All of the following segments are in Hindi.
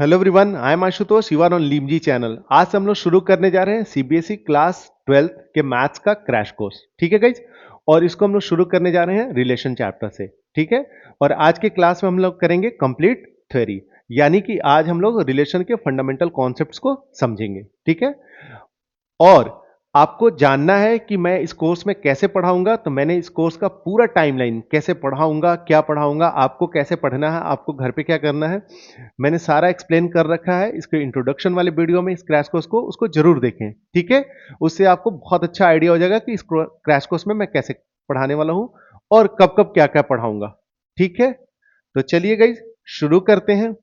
Hello everyone, I am Ashutosh, you are on लिमजी चैनल। आज से हम लोग शुरू करने जा रहे हैं सीबीएसई क्लास 12th के मैथ्स का क्रैश कोर्स। ठीक है गाइज, और इसको हम लोग शुरू करने जा रहे हैं रिलेशन चैप्टर से। ठीक है, और आज के क्लास में हम लोग करेंगे कंप्लीट थ्योरी, यानी कि आज हम लोग रिलेशन के फंडामेंटल कॉन्सेप्ट्स को समझेंगे। ठीक है, और आपको जानना है कि मैं इस कोर्स में कैसे पढ़ाऊंगा, तो मैंने इस कोर्स का पूरा टाइमलाइन कैसे पढ़ाऊंगा, क्या पढ़ाऊंगा, आपको कैसे पढ़ना है, आपको घर पे क्या करना है, मैंने सारा एक्सप्लेन कर रखा है इसके इंट्रोडक्शन वाले वीडियो में। इस क्रैश कोर्स को उसको जरूर देखें। ठीक है, उससे आपको बहुत अच्छा आइडिया हो जाएगा कि इस क्रैश कोर्स में मैं कैसे पढ़ाने वाला हूं और कब कब क्या क्या पढ़ाऊंगा। ठीक है, तो चलिए गाइज शुरू करते हैं।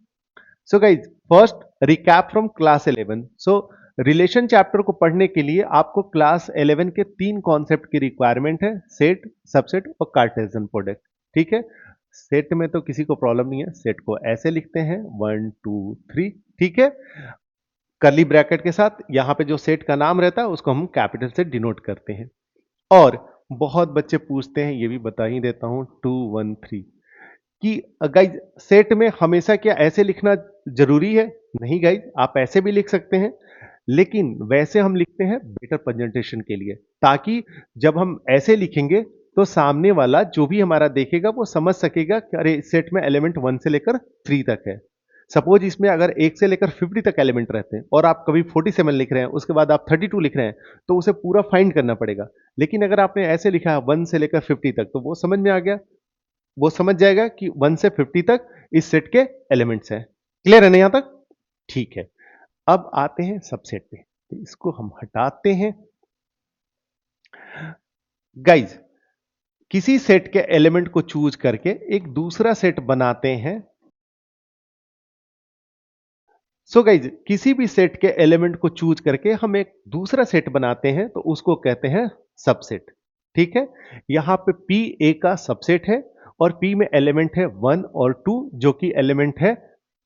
So guys, first recap from class 11। So relation chapter को पढ़ने के लिए आपको क्लास 11 के तीन कॉन्सेप्ट की रिक्वायरमेंट है: सेट, सबसेट और कार्टेशियन प्रोडक्ट। ठीक है, सेट में तो किसी को प्रॉब्लम नहीं है, सेट को ऐसे लिखते हैं 1 2 3। ठीक है, कर्ली ब्रैकेट के साथ यहां पे जो सेट का नाम रहता है उसको हम कैपिटल से डिनोट करते हैं। और बहुत बच्चे पूछते हैं, ये भी बता ही देता हूं, 2 1 3 कि गाइज सेट में हमेशा क्या ऐसे लिखना जरूरी है? नहीं गाइज, आप ऐसे भी लिख सकते हैं, लेकिन वैसे हम लिखते हैं बेटर प्रेजेंटेशन के लिए, ताकि जब हम ऐसे लिखेंगे तो सामने वाला जो भी हमारा देखेगा वो समझ सकेगा कि अरे इस सेट में एलिमेंट 1 से लेकर 3 तक है। सपोज इसमें अगर 1 से लेकर 50 तक एलिमेंट रहते हैं और आप कभी 47 लिख रहे हैं, उसके बाद आप 32 लिख रहे हैं, तो उसे पूरा फाइंड करना पड़ेगा। लेकिन अगर आपने ऐसे लिखा है 1 से लेकर 50 तक, तो वो समझ में आ गया, वो समझ जाएगा कि 1 से 50 तक इस सेट के एलिमेंट्स हैं। क्लियर है ना यहां तक? ठीक है, अब आते हैं सबसेट पे, तो इसको हम हटाते हैं। गाइज, किसी सेट के एलिमेंट को चूज करके एक दूसरा सेट बनाते हैं। सो गाइज, किसी भी सेट के एलिमेंट को चूज करके हम एक दूसरा सेट बनाते हैं, तो उसको कहते हैं सबसेट। ठीक है, यहां पे पी ए का सबसेट है और पी में एलिमेंट है 1 और 2, जो कि एलिमेंट है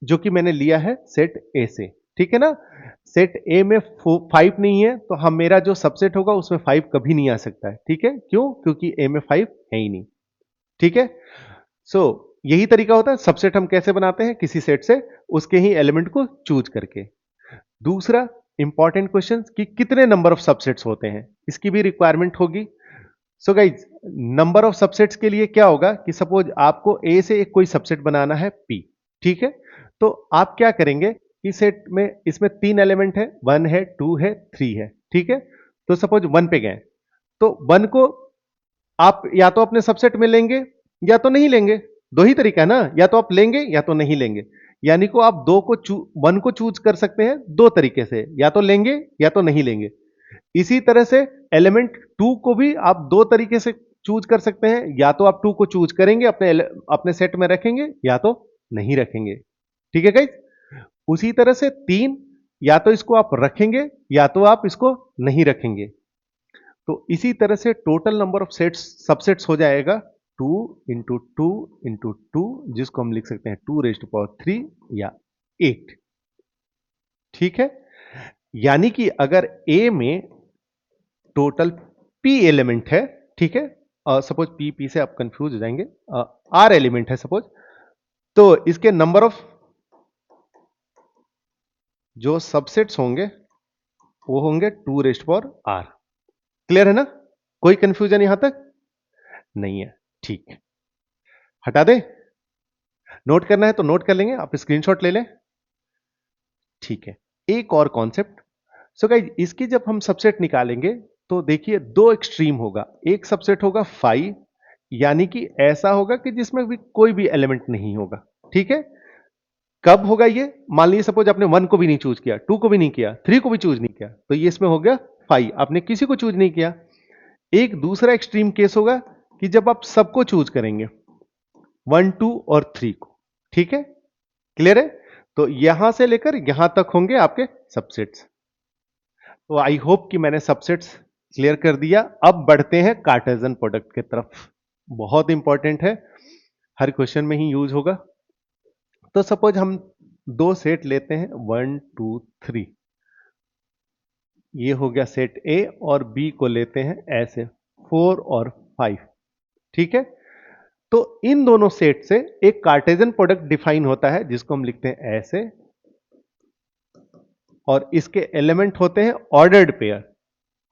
जो कि मैंने लिया है सेट ए से। ठीक है ना, सेट ए में 5 नहीं है, तो हम मेरा जो सबसेट होगा उसमें 5 कभी नहीं आ सकता है। ठीक है, क्यों? क्योंकि ए में 5 है ही नहीं। ठीक है, सो यही तरीका होता है सबसेट हम कैसे बनाते हैं, किसी सेट से उसके ही एलिमेंट को चूज करके। दूसरा इंपॉर्टेंट क्वेश्चन कि कितने नंबर ऑफ सबसेट्स होते हैं, इसकी भी रिक्वायरमेंट होगी। So guys, number of subsets के लिए क्या होगा कि सपोज आपको ए से एक कोई सबसेट बनाना है पी। ठीक है, तो आप क्या करेंगे कि सेट में इसमें 3 एलिमेंट है, 1 है, 2 है, 3 है। ठीक है, तो सपोज 1 पे गए, तो 1 को आप या तो अपने सबसेट में लेंगे या तो नहीं लेंगे। दो ही तरीका है ना, या तो आप लेंगे या तो नहीं लेंगे। यानी को आप 1 को चूज कर सकते हैं दो तरीके से, या तो लेंगे या तो नहीं लेंगे। इसी तरह से एलिमेंट 2 को भी आप दो तरीके से चूज कर सकते हैं, या तो आप 2 को चूज करेंगे अपने अपने सेट में रखेंगे, या तो नहीं रखेंगे। ठीक है गाइस, उसी तरह से 3, या तो इसको आप रखेंगे या तो आप इसको नहीं रखेंगे। तो इसी तरह से total number of sets subsets हो जाएगा 2 इंटू 2 इंटू 2, जिसको हम लिख सकते हैं 2⁻³ या 8। ठीक है, यानी कि अगर ए में टोटल पी एलिमेंट है, ठीक है, सपोज पी से आप कंफ्यूज हो जाएंगे, आर एलिमेंट है सपोज, तो इसके नंबर ऑफ जो सबसेट्स होंगे वो होंगे 2⁻r। क्लियर है ना? कोई कंफ्यूजन यहां तक नहीं है? ठीक है, हटा दे। नोट करना है तो नोट कर लेंगे, आप स्क्रीनशॉट ले लें। ठीक है, एक और कॉन्सेप्ट। सो गाइस, इसकी जब हम सबसेट निकालेंगे तो देखिए दो एक्सट्रीम होगा। एक सबसेट होगा 5, यानी कि ऐसा होगा कि जिसमें भी कोई भी एलिमेंट नहीं होगा। ठीक है, कब होगा ये? मान लीजिए सपोज आपने 1 को भी नहीं चूज किया, 2 को भी नहीं किया, 3 को भी चूज नहीं किया, तो ये इसमें हो गया 5, आपने किसी को चूज नहीं किया। एक दूसरा एक्सट्रीम केस होगा कि जब आप सबको चूज करेंगे, 1 2 और 3 को। ठीक है, क्लियर है? तो यहां से लेकर यहां तक होंगे आपके सबसेट्स। तो आई होप कि मैंने सबसेट्स क्लियर कर दिया। अब बढ़ते हैं कार्टेशियन प्रोडक्ट की तरफ। बहुत इंपॉर्टेंट है, हर क्वेश्चन में ही यूज होगा। तो सपोज हम दो सेट लेते हैं 1 2 3, ये हो गया सेट ए, और बी को लेते हैं ऐसे 4 और 5। ठीक है, तो इन दोनों सेट से एक कार्टेशियन प्रोडक्ट डिफाइन होता है, जिसको हम लिखते हैं ऐसे और इसके एलिमेंट होते हैं ऑर्डर्ड पेयर।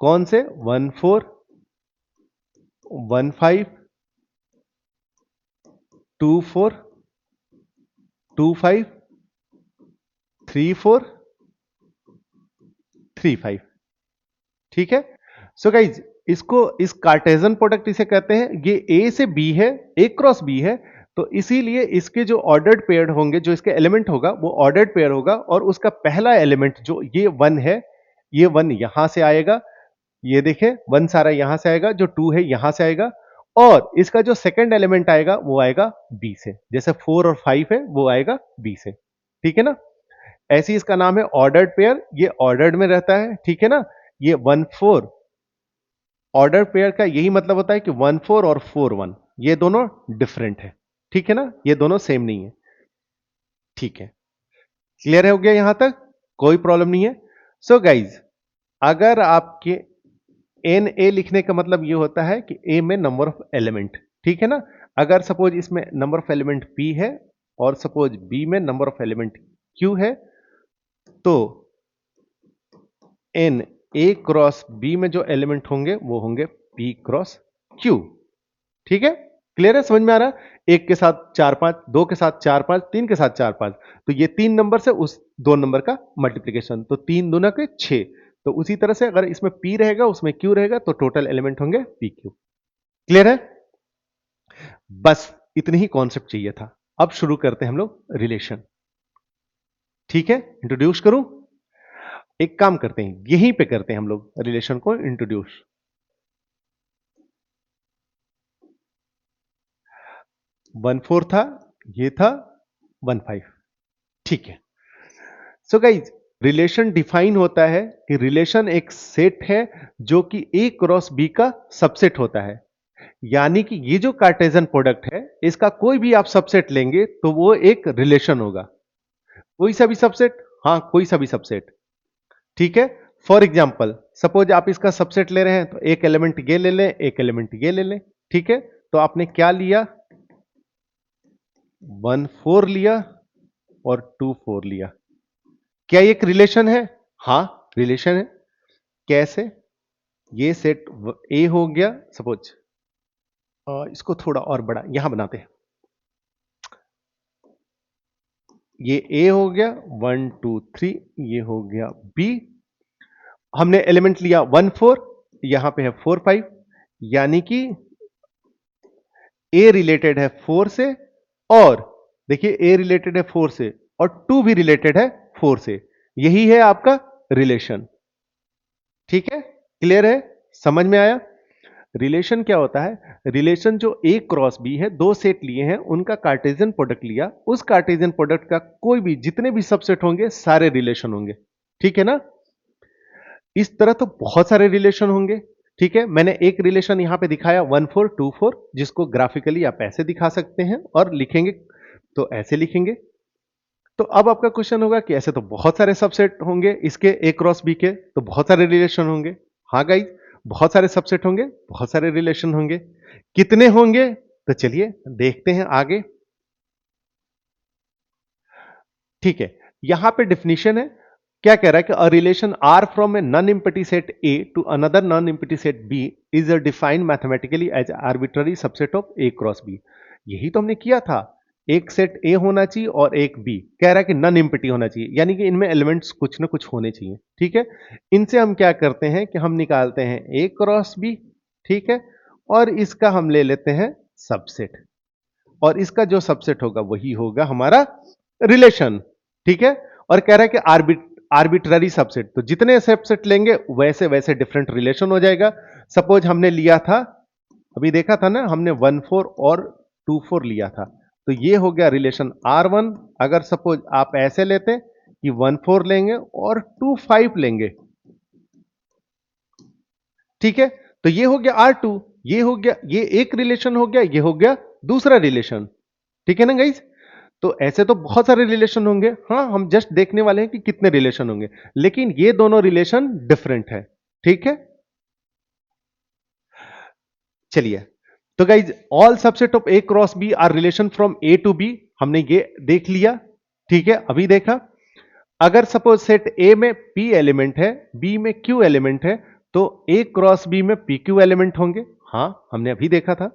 कौन से? 1 4 1 5 2 4 2 5 3 4 3 5। ठीक है। सो गाइज, इसको इस कार्टेजन प्रोडक्ट इसे कहते हैं। ये ए से बी है, ए क्रॉस बी है, तो इसीलिए इसके जो ऑर्डर्ड पेयर होंगे, जो इसके एलिमेंट होगा वो ऑर्डर्ड पेयर होगा, और उसका पहला एलिमेंट जो ये 1 है, ये 1 यहां से आएगा, ये देखें 1 सारा यहां से आएगा, जो 2 है यहां से आएगा, और इसका जो सेकंड एलिमेंट आएगा वो आएगा बी से, जैसे 4 और 5 है वो आएगा बी से। ठीक है ना। ऐसी इसका नाम है ऑर्डर्ड पेयर, ये ऑर्डर्ड में रहता है। ठीक है ना। ये 1 4 ऑर्डर पेयर का यही मतलब होता है कि 1 4 और 4 1 ये दोनों डिफरेंट है। ठीक है ना, ये दोनों सेम नहीं है। ठीक है, क्लियर हो गया यहां तक? कोई प्रॉब्लम नहीं है। सो गाइज, अगर आपके एन ए लिखने का मतलब ये होता है कि ए में नंबर ऑफ एलिमेंट। ठीक है ना। अगर सपोज इसमें नंबर ऑफ एलिमेंट पी है और सपोज बी में नंबर ऑफ एलिमेंट क्यू है, तो एन ए क्रॉस बी में जो एलिमेंट होंगे वो होंगे पी क्रॉस क्यू। ठीक है, क्लियर है, समझ में आ रहा है? एक के साथ 4 5, दो के साथ 4 5, तीन के साथ 4 5, तो ये 3 नंबर से उस 2 नंबर का मल्टीप्लीकेशन, तो 3 दूना के 6। तो उसी तरह से अगर इसमें पी रहेगा उसमें क्यू रहेगा, तो टोटल एलिमेंट होंगे पी क्यू। क्लियर है? बस इतनी ही कॉन्सेप्ट चाहिए था। अब शुरू करते हैं हम लोग रिलेशन। ठीक है, इंट्रोड्यूस करूं? एक काम करते हैं, यहीं पे करते हैं हम लोग रिलेशन को इंट्रोड्यूस। 1 4 था, ये था 1 5। ठीक है। सो गाइज, रिलेशन डिफाइन होता है कि रिलेशन एक सेट है जो कि ए क्रॉस बी का सबसेट होता है। यानी कि ये जो कार्टेजन प्रोडक्ट है, इसका कोई भी आप सबसेट लेंगे तो वो एक रिलेशन होगा। कोई सा भी सबसेट, हाँ कोई सा भी सबसेट। ठीक है। फॉर एग्जाम्पल, सपोज आप इसका सबसेट ले रहे हैं, तो एक एलिमेंट ये ले लें, एक एलिमेंट ये ले लें। ठीक है। तो आपने क्या लिया? 1 4 लिया और 2 4 लिया। क्या ये एक रिलेशन है? हाँ, रिलेशन है। कैसे? ये सेट ए हो गया, सपोज इसको थोड़ा और बड़ा यहां बनाते हैं। ये ए हो गया 1 2 3, ये हो गया बी। हमने एलिमेंट लिया 1 4, यहां पे है 4 5, यानी कि ए रिलेटेड है 4 से, और देखिए ए रिलेटेड है 4 से और 2 भी रिलेटेड है 4 से। यही है आपका रिलेशन। ठीक है, क्लियर है, समझ में आया? रिलेशन क्या होता है? रिलेशन जो ए क्रॉस बी है, दो सेट लिए हैं, उनका कार्टेशियन प्रोडक्ट लिया, उस कार्टेशियन प्रोडक्ट का कोई भी जितने भी सबसेट होंगे सारे रिलेशन होंगे। ठीक है ना। इस तरह तो बहुत सारे रिलेशन होंगे। ठीक है, मैंने एक रिलेशन यहां पे दिखाया 1 4 2 4, जिसको ग्राफिकली आप ऐसे दिखा सकते हैं और लिखेंगे तो ऐसे लिखेंगे। तो अब आपका क्वेश्चन होगा कि ऐसे तो बहुत सारे सबसेट होंगे इसके ए क्रॉस बी के, तो बहुत सारे रिलेशन होंगे। हाँ गाइस, बहुत सारे सबसेट होंगे, बहुत सारे रिलेशन होंगे। कितने होंगे? तो चलिए देखते हैं आगे। ठीक है, यहां पे डेफिनेशन है, क्या कह रहा है कि a relation R from a non empty set A to another non empty set B is defined mathematically as arbitrary subset of A cross B. यही तो हमने किया था, एक सेट ए होना चाहिए और एक बी। कह रहा है कि नॉन एम्प्टी होना चाहिए, यानी कि इनमें एलिमेंट्स कुछ ना कुछ होने चाहिए। ठीक है, इनसे हम क्या करते हैं कि हम निकालते हैं ए क्रॉस बी। ठीक है, और इसका हम ले लेते हैं सबसेट, और इसका जो सबसेट होगा वही होगा हमारा रिलेशन। ठीक है, और कह रहा है कि आर्बिट्ररी सबसेट, तो जितने सबसेट लेंगे वैसे वैसे डिफरेंट रिलेशन हो जाएगा। सपोज हमने लिया था, अभी देखा था ना हमने 1 4 और 2 4 लिया था, तो ये हो गया रिलेशन R1। अगर सपोज आप ऐसे लेते कि 1 4 लेंगे और 2 5 लेंगे, ठीक है, तो ये हो गया R2, ये हो गया, ये एक रिलेशन हो गया, ये हो गया दूसरा रिलेशन। ठीक है ना गाइस। तो ऐसे तो बहुत सारे रिलेशन होंगे, हाँ हम जस्ट देखने वाले हैं कि कितने रिलेशन होंगे, लेकिन ये दोनों रिलेशन डिफरेंट है। ठीक है, चलिए, तो guys all subset of A cross B are relation from A to B, हमने ये देख लिया। ठीक है, अभी देखा अगर सपोज सेट ए में पी एलिमेंट है, बी में क्यू एलिमेंट है, तो ए क्रॉस बी में पी क्यू एलिमेंट होंगे। हां, हमने अभी देखा था।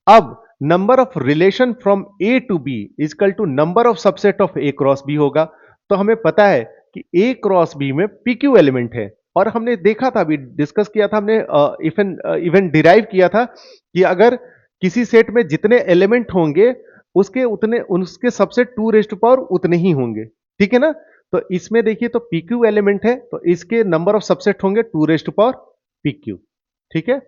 अब number of relation from A to B equal to number of subset of A cross B होगा। तो हमें पता है कि ए क्रॉस बी में पी क्यू एलिमेंट है, और हमने देखा था, अभी डिस्कस किया था हमने, इवन डिराइव किया था कि अगर किसी सेट में जितने एलिमेंट होंगे उसके उतने उसके सबसेट 2 उतने ही होंगे। ठीक है ना? तो इसमें देखिए, तो पी क्यू एलिमेंट है तो इसके नंबर ऑफ सबसेट होंगे 2 पी क्यू। ठीक है?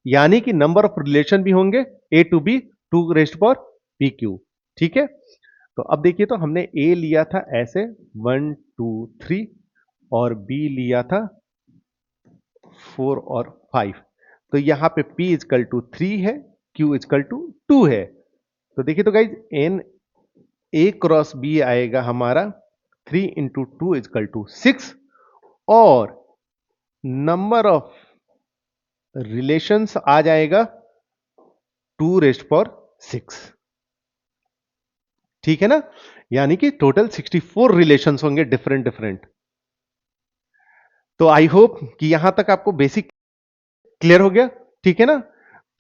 यानी कि नंबर ऑफ रिलेशन भी होंगे ए टू बी 2 पी क्यू। ठीक है? तो अब देखिए, तो हमने ए लिया था ऐसे 1 2 3, और बी लिया था 4 और 5। तो यहां पे P इजकल टू 3 है, Q इजकल टू 2 है। तो देखिए, तो guys n A cross B आएगा हमारा 3 × 2 इजकल टू 6, और नंबर ऑफ रिलेशंस आ जाएगा 2 6। ठीक है ना? यानी कि टोटल 64 रिलेशंस होंगे डिफरेंट डिफरेंट। तो आई होप कि यहां तक आपको बेसिक क्लियर हो गया। ठीक है ना?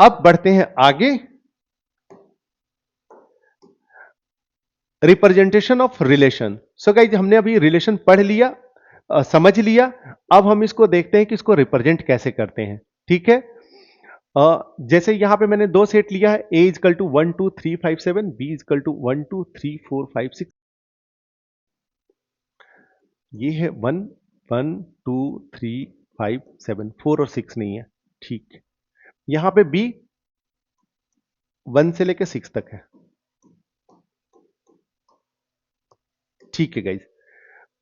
अब बढ़ते हैं आगे। Representation of relation. So guys, हमने अभी रिलेशन पढ़ लिया, समझ लिया। अब हम इसको देखते हैं कि इसको रिप्रेजेंट कैसे करते हैं। ठीक है? जैसे यहां पे मैंने दो सेट लिया है, A equal to 1 2 3 5 7, B equal to 1 2 3 4 5 6। ये है 1 1 2 3 5 7, 4 और 6 नहीं है। ठीक। यहां पे बी 1 से लेकर 6 तक है। ठीक है गाइज,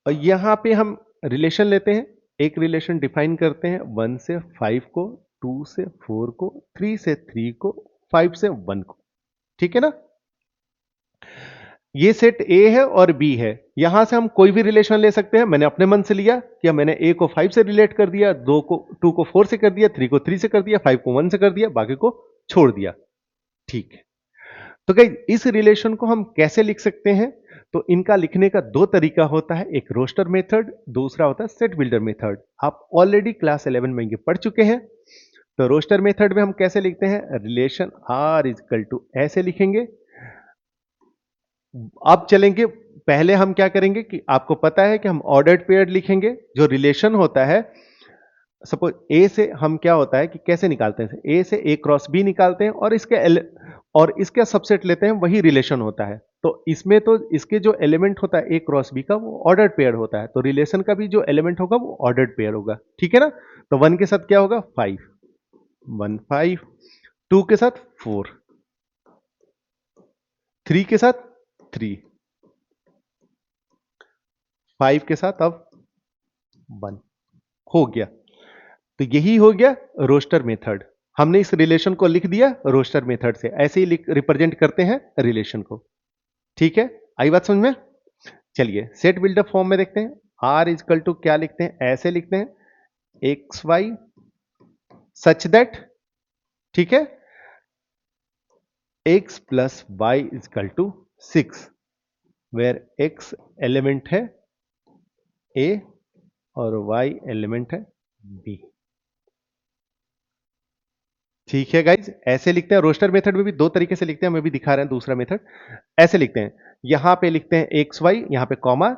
और यहां पे हम रिलेशन लेते हैं, एक रिलेशन डिफाइन करते हैं 1 से 5 को, 2 से 4 को, 3 से 3 को, 5 से 1 को। ठीक है ना? ये सेट ए है और बी है। यहां से हम कोई भी रिलेशन ले सकते हैं। मैंने अपने मन से लिया कि मैंने ए को 5 से रिलेट कर दिया, 2 को 4 से कर दिया, 3 को 3 से कर दिया, 5 को 1 से कर दिया, बाकी को छोड़ दिया। ठीक है? तो गाइस, इस रिलेशन को हम कैसे लिख सकते हैं? तो इनका लिखने का दो तरीका होता है, एक रोस्टर मेथड, दूसरा होता है सेट बिल्डर मेथड। आप ऑलरेडी क्लास 11 में ये पढ़ चुके हैं। तो रोस्टर मेथड में हम कैसे लिखते हैं? रिलेशन आर इजकल टू ऐसे लिखेंगे। अब चलेंगे, पहले हम क्या करेंगे कि आपको पता है कि हम ऑर्डर्ड पेयर लिखेंगे। जो रिलेशन होता है, सपोज ए से हम क्या होता है कि कैसे निकालते हैं, ए से ए क्रॉस बी निकालते हैं, और इसका सबसेट लेते हैं, वही रिलेशन होता है। तो इसमें तो इसके जो एलिमेंट होता है ए क्रॉस बी का, वो ऑर्डर्ड पेयर होता है। तो रिलेशन का भी जो एलिमेंट होगा वो ऑर्डर्ड पेयर होगा। ठीक है ना? तो 1 के साथ क्या होगा? 5, 1 5, 2 के साथ 4, 3 के साथ 3, 5 के साथ अब 1 हो गया। तो यही हो गया रोस्टर मेथड। हमने इस रिलेशन को लिख दिया रोस्टर मेथड से। ऐसे ही रिप्रेजेंट करते हैं रिलेशन को। ठीक है? आई बात समझ में? चलिए सेट बिल्डर फॉर्म में देखते हैं। आर इजकल टू क्या लिखते हैं? ऐसे लिखते हैं, एक्स वाई सच दैट, ठीक है, x plus y equal to 6, where x element है ए और वाई एलिमेंट है बी। ठीक है गाइज, ऐसे लिखते हैं। रोस्टर मेथड में भी दो तरीके से लिखते हैं, हमें भी दिखा रहे हैं दूसरा मेथड। ऐसे लिखते हैं, यहां पे लिखते हैं एक्स वाई, यहां पे कॉमा,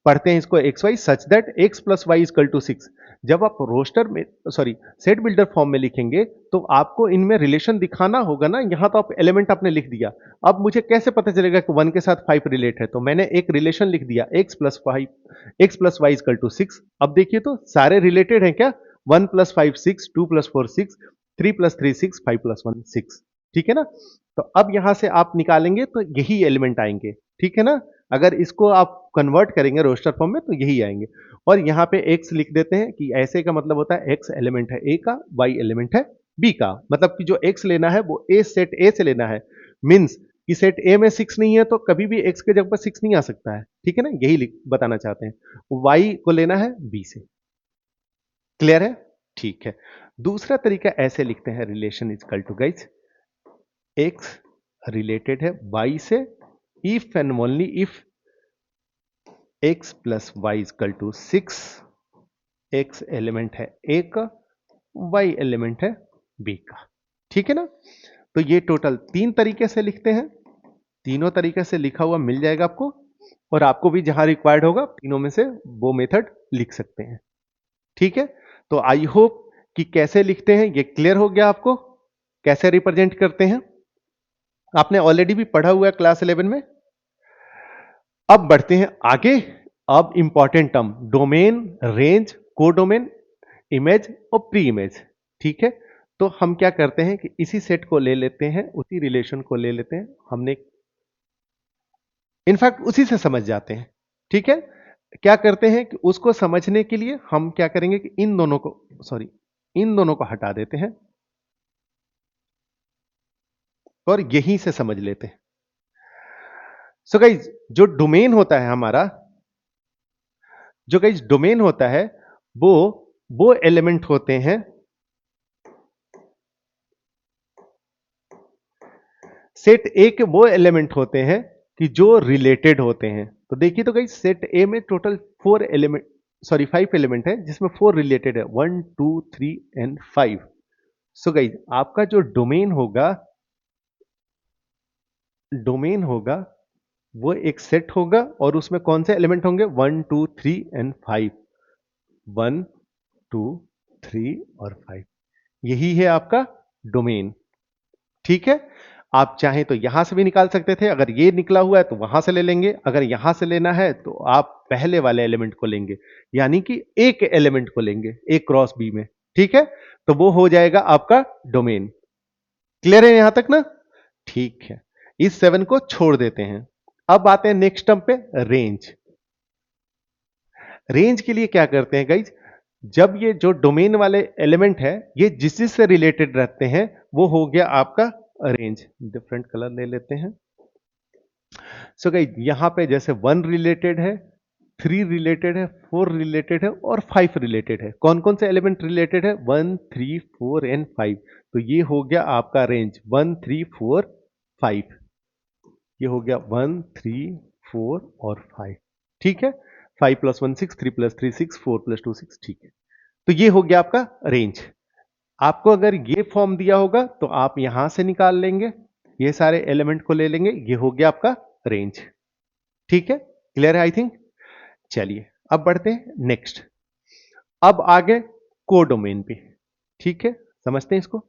पढ़ते हैं इसको x y such that x plus y equal to 6। जब आप रोस्टर में, सॉरी, सेट बिल्डर फॉर्म में लिखेंगे तो आपको इनमें रिलेशन दिखाना होगा ना। यहां तो आप एलिमेंट आपने लिख दिया, अब मुझे कैसे पता चलेगा कि 1 के साथ 5 रिलेट है? तो मैंने एक रिलेशन लिख दिया, x plus y equal to 6। अब देखिए तो सारे रिलेटेड हैं क्या? 1 + 5 6, 2 + 4 6, 3 + 3 6, 5 + 1 6। ठीक है ना? तो अब यहां से आप निकालेंगे तो यही एलिमेंट आएंगे। ठीक है ना? अगर इसको आप कन्वर्ट करेंगे रोस्टर फॉर्म में तो यही आएंगे। और यहां पे x लिख देते हैं कि ऐसे का मतलब होता है x एलिमेंट है a का, y एलिमेंट है b का। मतलब कि जो x लेना है वो a सेट a से लेना है। मींस कि सेट a में 6 नहीं है तो कभी भी x के जगह पर 6 नहीं आ सकता है। ठीक है ना? यही बताना चाहते हैं। y को लेना है b से। क्लियर है? ठीक है। दूसरा तरीका ऐसे लिखते हैं, relation equal to guys, x related है y से if and only if x plus y equal to 6, x element है a का, y एलिमेंट है b का। ठीक है ना? तो ये टोटल 3 तरीके से लिखते हैं, तीनों तरीके से लिखा हुआ मिल जाएगा आपको, और आपको भी जहां रिक्वायर्ड होगा तीनों में से वो मेथड लिख सकते हैं। ठीक है? तो आई होप कि कैसे लिखते हैं ये क्लियर हो गया आपको, कैसे रिप्रेजेंट करते हैं आपने ऑलरेडी भी पढ़ा हुआ है क्लास 11 में। अब बढ़ते हैं आगे। अब important term domain, range, codomain, image और प्री इमेज। ठीक है? तो हम क्या करते हैं कि इसी सेट को ले लेते हैं, उसी रिलेशन को ले लेते हैं, हमने इनफैक्ट उसी से समझ जाते हैं। ठीक है? क्या करते हैं कि उसको समझने के लिए हम क्या करेंगे कि इन दोनों को हटा देते हैं और यहीं से समझ लेते हैं। सो गाइज जो डोमेन होता है हमारा, जो गाइज डोमेन होता है वो एलिमेंट होते हैं, सेट ए के वो एलिमेंट होते हैं कि जो रिलेटेड होते हैं। तो देखिए तो गाइज सेट ए में टोटल 5 एलिमेंट है जिसमें 4 रिलेटेड है, 1 2 3 एंड 5। सो गाइज आपका जो डोमेन होगा वो एक सेट होगा और उसमें कौन से एलिमेंट होंगे, 1 2 3 एंड 5, 1 2 3 और 5, यही है आपका डोमेन। ठीक है? आप चाहें तो यहां से भी निकाल सकते थे, अगर ये निकला हुआ है तो वहां से ले लेंगे, अगर यहां से लेना है तो आप पहले वाले एलिमेंट को लेंगे, यानी कि एक एलिमेंट को लेंगे ए क्रॉस बी में। ठीक है? तो वो हो जाएगा आपका डोमेन। क्लियर है यहां तक ना? ठीक है, इस 7 को छोड़ देते हैं। अब आते हैं नेक्स्ट टर्म पे, रेंज। रेंज के लिए क्या करते हैं गाइज, जब ये जो डोमेन वाले एलिमेंट है ये जिस से रिलेटेड रहते हैं वो हो गया आपका रेंज। डिफरेंट कलर ले लेते हैं। सो गाइज यहां पे जैसे 1 रिलेटेड है, 3 रिलेटेड है, 4 रिलेटेड है और 5 रिलेटेड है। कौन कौन से एलिमेंट रिलेटेड है, 1 3 4 एंड 5। तो ये हो गया आपका रेंज 1 3 4 5। ये हो गया 1 3 4 और 5। ठीक है? 5 प्लस 1 6, 3 प्लस 3 6, 4 प्लस 2 6। ठीक है, तो ये हो गया आपका रेंज। आपको अगर ये फॉर्म दिया होगा तो आप यहां से निकाल लेंगे, ये सारे एलिमेंट को ले लेंगे, ये हो गया आपका रेंज। ठीक है? क्लियर है आई थिंक। चलिए अब बढ़ते हैं नेक्स्ट। अब आगे कोडोमेन पे। ठीक है, समझते हैं इसको।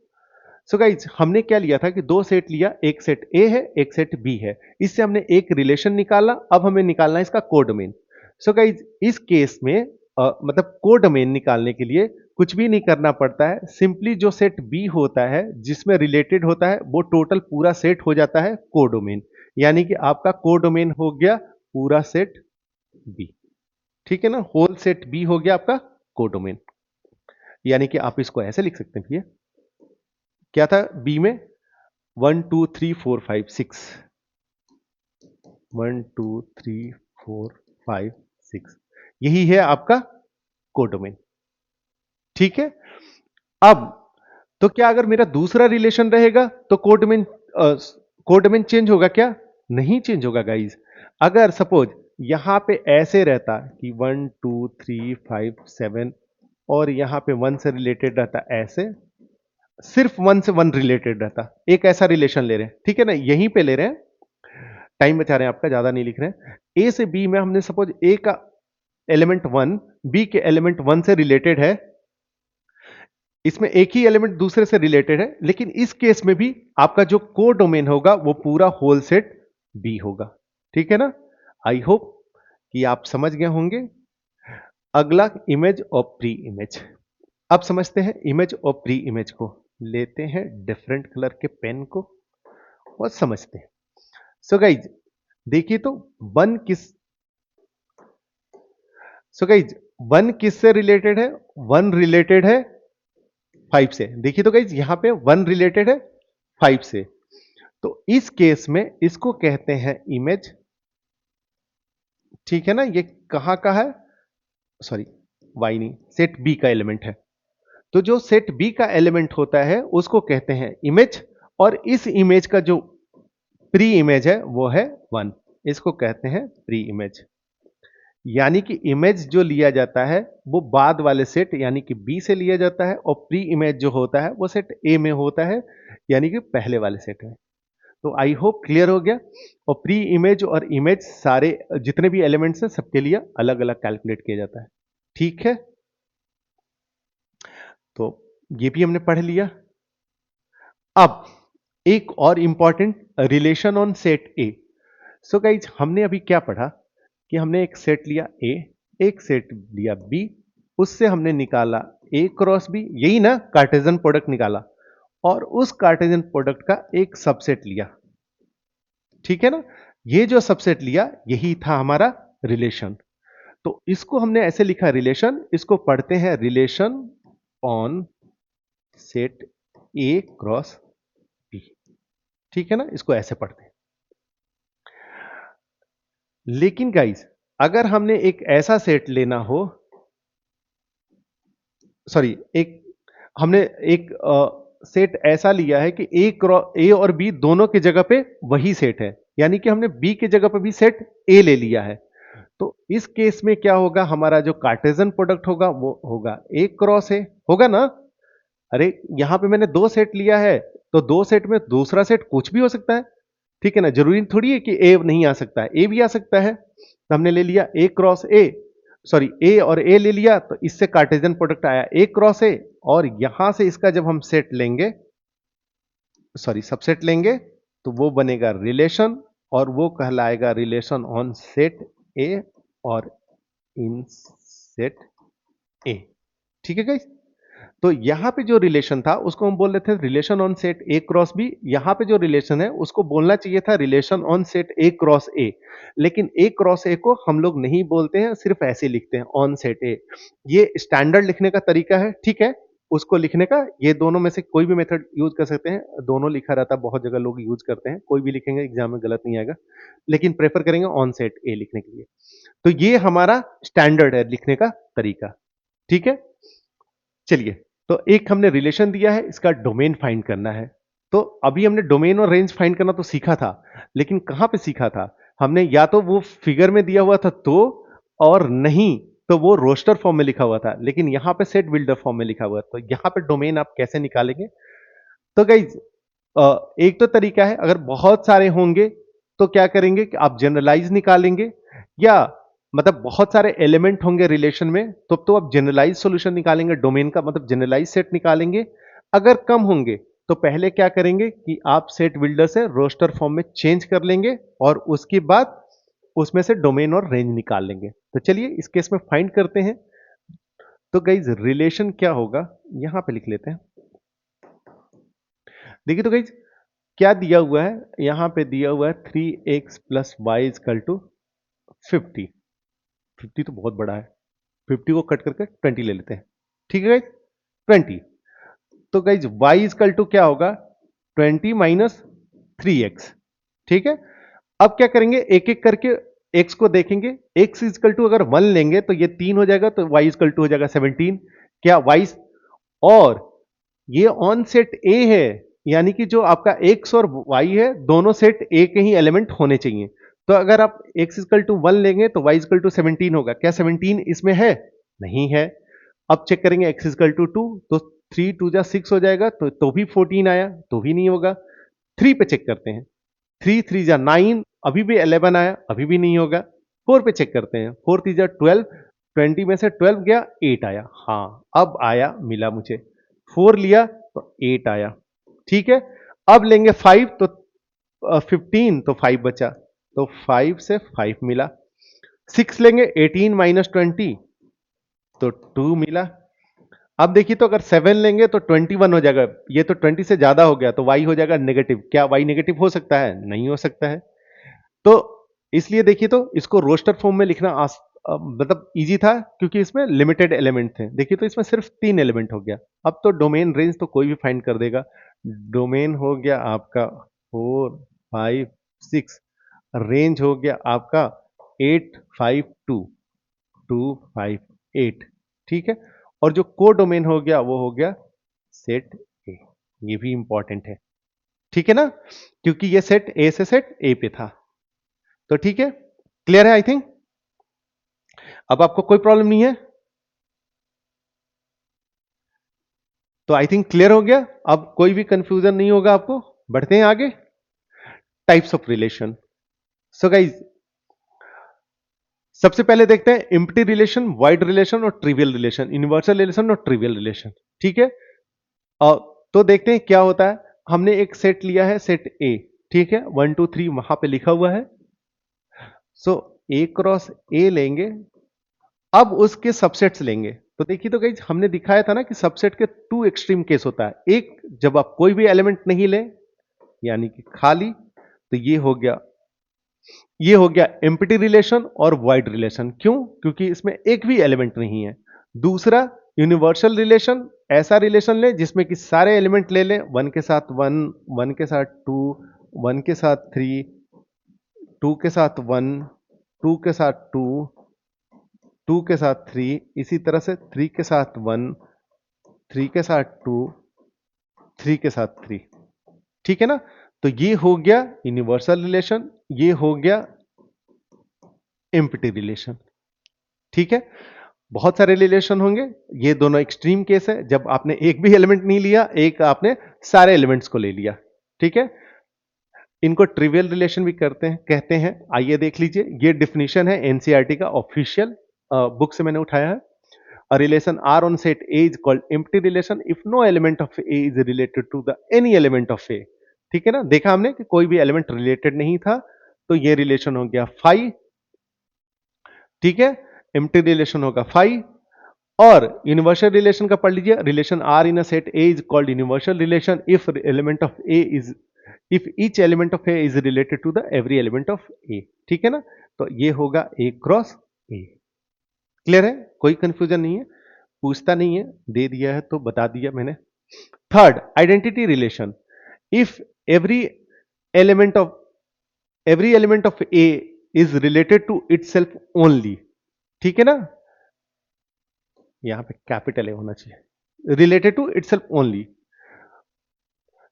सो गाइज हमने क्या लिया था कि दो सेट लिया, एक सेट ए है एक सेट बी है, इससे हमने एक रिलेशन निकाला। अब हमें निकालना है इसका कोडोमेन। सो गाइज इस केस में मतलब कोडोमेन निकालने के लिए कुछ भी नहीं करना पड़ता है, सिंपली जो सेट बी होता है जिसमें रिलेटेड होता है वो टोटल पूरा सेट हो जाता है कोडोमेन, यानी कि आपका कोडोमेन हो गया पूरा सेट बी। ठीक है ना? होल सेट बी हो गया आपका कोडोमेन। यानी कि आप इसको ऐसे लिख सकते हैं भैया, क्या था बी में, 1 2 3 4 5 6, 1 2 3 4 5 6, यही है आपका कोडोमेन। ठीक है? अब तो क्या अगर मेरा दूसरा रिलेशन रहेगा तो कोडोमेन चेंज होगा क्या? नहीं चेंज होगा गाइज। अगर सपोज यहां पे ऐसे रहता कि 1 2 3 5 7 और यहां पे 1 से रिलेटेड रहता ऐसे, सिर्फ 1 से 1 रिलेटेड रहता, एक ऐसा रिलेशन ले रहे हैं। ठीक है ना? यहीं पे ले रहे हैं, टाइम बचा रहे हैं आपका, ज्यादा नहीं लिख रहे हैं। ए से बी में हमने सपोज ए का एलिमेंट 1 बी के एलिमेंट 1 से रिलेटेड है, इसमें एक ही एलिमेंट दूसरे से रिलेटेड है, लेकिन इस केस में भी आपका जो कोडोमेन होगा वो पूरा होल सेट बी होगा। ठीक है ना? आई होप कि आप समझ गए होंगे। अगला इमेज और प्री इमेज। अब समझते हैं इमेज और प्री इमेज को। लेते हैं डिफरेंट कलर के पेन को और समझते हैं। सो गाइज देखिए तो वन किस सो गाइज वन किस से रिलेटेड है, वन रिलेटेड है 5 से। देखिए तो गाइज यहां पे 1 रिलेटेड है 5 से, तो इस केस में इसको कहते हैं इमेज। ठीक है ना? ये कहां का है, सॉरी वाई नहीं, सेट बी का एलिमेंट है। तो जो सेट बी का एलिमेंट होता है उसको कहते हैं इमेज, और इस इमेज का जो प्री इमेज है वो है 1, इसको कहते हैं प्री इमेज। यानी कि इमेज जो लिया जाता है वो बाद वाले सेट यानी कि बी से लिया जाता है, और प्री इमेज जो होता है वो सेट ए में होता है, यानी कि पहले वाले सेट में। तो आई होप क्लियर हो गया। और प्री इमेज और इमेज सारे जितने भी एलिमेंट्स हैं सबके लिए अलग अलग कैलकुलेट किया जाता है। ठीक है, तो ये भी हमने पढ़ लिया। अब एक और important, relation on set A. So guys हमने अभी क्या पढ़ा कि हमने एक सेट लिया ए, एक सेट लिया बी, उससे हमने निकाला ए क्रॉस बी, यही ना कार्टेजन प्रोडक्ट निकाला, और उस कार्टेजन प्रोडक्ट का एक सबसेट लिया। ठीक है ना, ये जो सबसेट लिया यही था हमारा रिलेशन। तो इसको हमने ऐसे लिखा रिलेशन, इसको पढ़ते हैं relation on set A cross B. ठीक है ना, इसको ऐसे पढ़ते हैं। लेकिन गाइस अगर हमने एक ऐसा सेट लेना हो, सॉरी एक हमने एक सेट ऐसा लिया है कि ए और बी दोनों की जगह पे वही सेट है, यानी कि हमने बी की जगह पे भी सेट ए ले लिया है। तो इस केस में क्या होगा, हमारा जो कार्टेजन प्रोडक्ट होगा वो होगा ए क्रॉस ए, होगा ना। अरे यहां पे मैंने दो सेट लिया है, तो दो सेट में दूसरा सेट कुछ भी हो सकता है। ठीक है ना, जरूरी थोड़ी है कि ए नहीं आ सकता है, ए भी आ सकता है। तो हमने ले लिया ए क्रॉस ए, सॉरी ए और ए ले लिया, तो इससे कार्टेजन प्रोडक्ट आया ए क्रॉस ए, और यहां से इसका जब हम सेट लेंगे, सॉरी सबसेट लेंगे, तो वो बनेगा रिलेशन, और वो कहलाएगा रिलेशन ऑन सेट ए और इन सेट ए। ठीक है गाइस, तो यहां पे जो रिलेशन था उसको हम बोल रहे थे relation on set A cross B, यहां पे जो रिलेशन है उसको बोलना चाहिए था relation on set A cross A. लेकिन ए क्रॉस ए को हम लोग नहीं बोलते हैं, सिर्फ ऐसे लिखते हैं ऑन सेट ए। ये स्टैंडर्ड लिखने का तरीका है, ठीक है, उसको लिखने का ये दोनों में से कोई भी मेथड यूज कर सकते हैं, दोनों लिखा रहता है, बहुत जगह लोग यूज करते हैं, कोई भी लिखेंगे एग्जाम में गलत नहीं आएगा, लेकिन प्रेफर करेंगे ऑन सेट ए लिखने के लिए। तो ये हमारा स्टैंडर्ड है लिखने का तरीका। ठीक है, चलिए, तो एक हमने रिलेशन दिया है, इसका डोमेन फाइंड करना है। तो अभी हमने डोमेन और रेंज फाइंड करना तो सीखा था, लेकिन कहां पे सीखा था हमने, या तो वो फिगर में दिया हुआ था तो, और नहीं तो वो रोस्टर फॉर्म में लिखा हुआ था, लेकिन यहां पे सेट बिल्डर फॉर्म में लिखा हुआ है। तो यहां पे डोमेन आप कैसे निकालेंगे? तो गाइज एक तो तरीका है, अगर बहुत सारे होंगे तो क्या करेंगे कि आप जनरलाइज निकालेंगे, या मतलब बहुत सारे एलिमेंट होंगे रिलेशन में तो आप जनरलाइज सॉल्यूशन निकालेंगे, डोमेन का मतलब जनरलाइज सेट निकालेंगे। अगर कम होंगे तो पहले क्या करेंगे कि आप सेट बिल्डर से रोस्टर फॉर्म में चेंज कर लेंगे, और उसके बाद उसमें से डोमेन और रेंज निकाल लेंगे। तो चलिए इस केस में फाइंड करते हैं। तो गाइज रिलेशन क्या होगा, यहां पे लिख लेते हैं। देखिए तो गाइज क्या दिया हुआ है, यहां पे दिया हुआ है 3x plus y equal to 50। 50 तो बहुत बड़ा है, 50 को कट करके 20 ले लेते हैं। ठीक है गाइज, 20। तो गाइज y इजकल टू क्या होगा, 20 माइनस 3x। ठीक है, अब क्या करेंगे, एक एक करके x को देखेंगे। x इजकल टू अगर 1 लेंगे तो ये 3 हो जाएगा, तो y इजकल टू हो जाएगा 17। क्या y, और ये ऑन सेट ए है, यानी कि जो आपका x और y है दोनों सेट ए के ही एलिमेंट होने चाहिए। तो अगर आप x इजकल टू 1 लेंगे तो y इजकल टू 17 होगा। क्या 17 इसमें है? नहीं है। अब चेक करेंगे x इजकल टू 2, तो 3 2 जा 6 हो जाएगा, तो भी 14 आया, तो भी नहीं होगा। 3 पे चेक करते हैं, 3 3 जा 9, अभी भी 11 आया, अभी भी नहीं होगा। 4 पे चेक करते हैं, 4 3 जा 12, 20 में से 12 गया, 8 आया। हाँ, अब आया, मिला मुझे। 4 लिया तो 8 आया। ठीक है, अब लेंगे 5, तो 15, तो 5 बचा, तो 5 से 5 मिला। 6 लेंगे, 18 माइनस 20, तो 2 मिला। अब देखिए, तो अगर 7 लेंगे तो 21 हो जाएगा, ये तो 20 से ज्यादा हो गया, तो y हो जाएगा नेगेटिव। क्या y नेगेटिव हो सकता है? नहीं हो सकता है। तो इसलिए देखिए, तो इसको रोस्टर फॉर्म में लिखना मतलब इजी था, क्योंकि इसमें लिमिटेड एलिमेंट थे। देखिए तो इसमें सिर्फ 3 एलिमेंट हो गया। अब तो डोमेन रेंज तो कोई भी फाइंड कर देगा। डोमेन हो गया आपका 4 5 6, रेंज हो गया आपका 8 5 2 2 5 8। ठीक है, और जो को डोमेन हो गया वो हो गया सेट ए। ये भी इंपॉर्टेंट है, ठीक है ना, क्योंकि ये सेट ए से सेट ए पे था। तो ठीक है, क्लियर है आई थिंक। अब आपको कोई प्रॉब्लम नहीं है? तो आई थिंक क्लियर हो गया, अब कोई भी कंफ्यूजन नहीं होगा आपको। बढ़ते हैं आगे। Types of relation. So guys, सबसे पहले देखते हैं एम्प्टी रिलेशन, वाइड रिलेशन और ट्रिवियल रिलेशन, यूनिवर्सल रिलेशन और ट्रिवियल रिलेशन। ठीक है, और तो देखते हैं क्या होता है। हमने एक सेट लिया है, सेट ए। ठीक है, 1 2 3 वहां पे लिखा हुआ है। सो ए क्रॉस ए लेंगे, अब उसके सबसेट्स लेंगे। तो देखिए, तो गाइज हमने दिखाया था ना कि सबसेट के टू एक्सट्रीम केस होता है। एक, जब आप कोई भी एलिमेंट नहीं ले, यानी कि खाली, तो ये हो गया एम्प्टी रिलेशन और वाइड रिलेशन। क्यों? क्योंकि इसमें एक भी एलिमेंट नहीं है। दूसरा, यूनिवर्सल रिलेशन, ऐसा रिलेशन ले जिसमें कि सारे एलिमेंट ले लें, वन के साथ वन, वन के साथ टू, वन के साथ थ्री, टू के साथ वन, टू के साथ टू, टू के साथ थ्री, इसी तरह से थ्री के साथ वन, थ्री के साथ टू, थ्री के साथ थ्री। ठीक है ना? तो ये हो गया यूनिवर्सल रिलेशन, ये हो गया एम्प्टी रिलेशन। ठीक है, बहुत सारे रिलेशन होंगे। ये दोनों एक्सट्रीम केस है, जब आपने एक भी एलिमेंट नहीं लिया, एक आपने सारे एलिमेंट्स को ले लिया। ठीक है, इनको ट्रिवियल रिलेशन भी कहते हैं। आइए देख लीजिए, ये डिफिनीशन है एनसीईआरटी का ऑफिशियल बुक से मैंने उठाया है। A relation R on set A is called empty relation if no element of A is related to the any element of A। ठीक है ना, देखा हमने कि कोई भी एलिमेंट रिलेटेड नहीं था, तो ये रिलेशन हो गया फाई। ठीक है, एम्प्टी रिलेशन होगा फाई। और यूनिवर्सल रिलेशन का पढ़ लीजिए, relation R in a set A is called universal relation if element of A is if each element of A is related to the every element of A. ठीक है ना, तो ये होगा ए क्रॉस ए। क्लियर है, कोई कंफ्यूजन नहीं है, पूछता नहीं है, दे दिया है तो बता दिया मैंने। Third, identity relation. If every element of A is related to itself only. ठीक है ना, यहां पे कैपिटल ए होना चाहिए, related to itself only.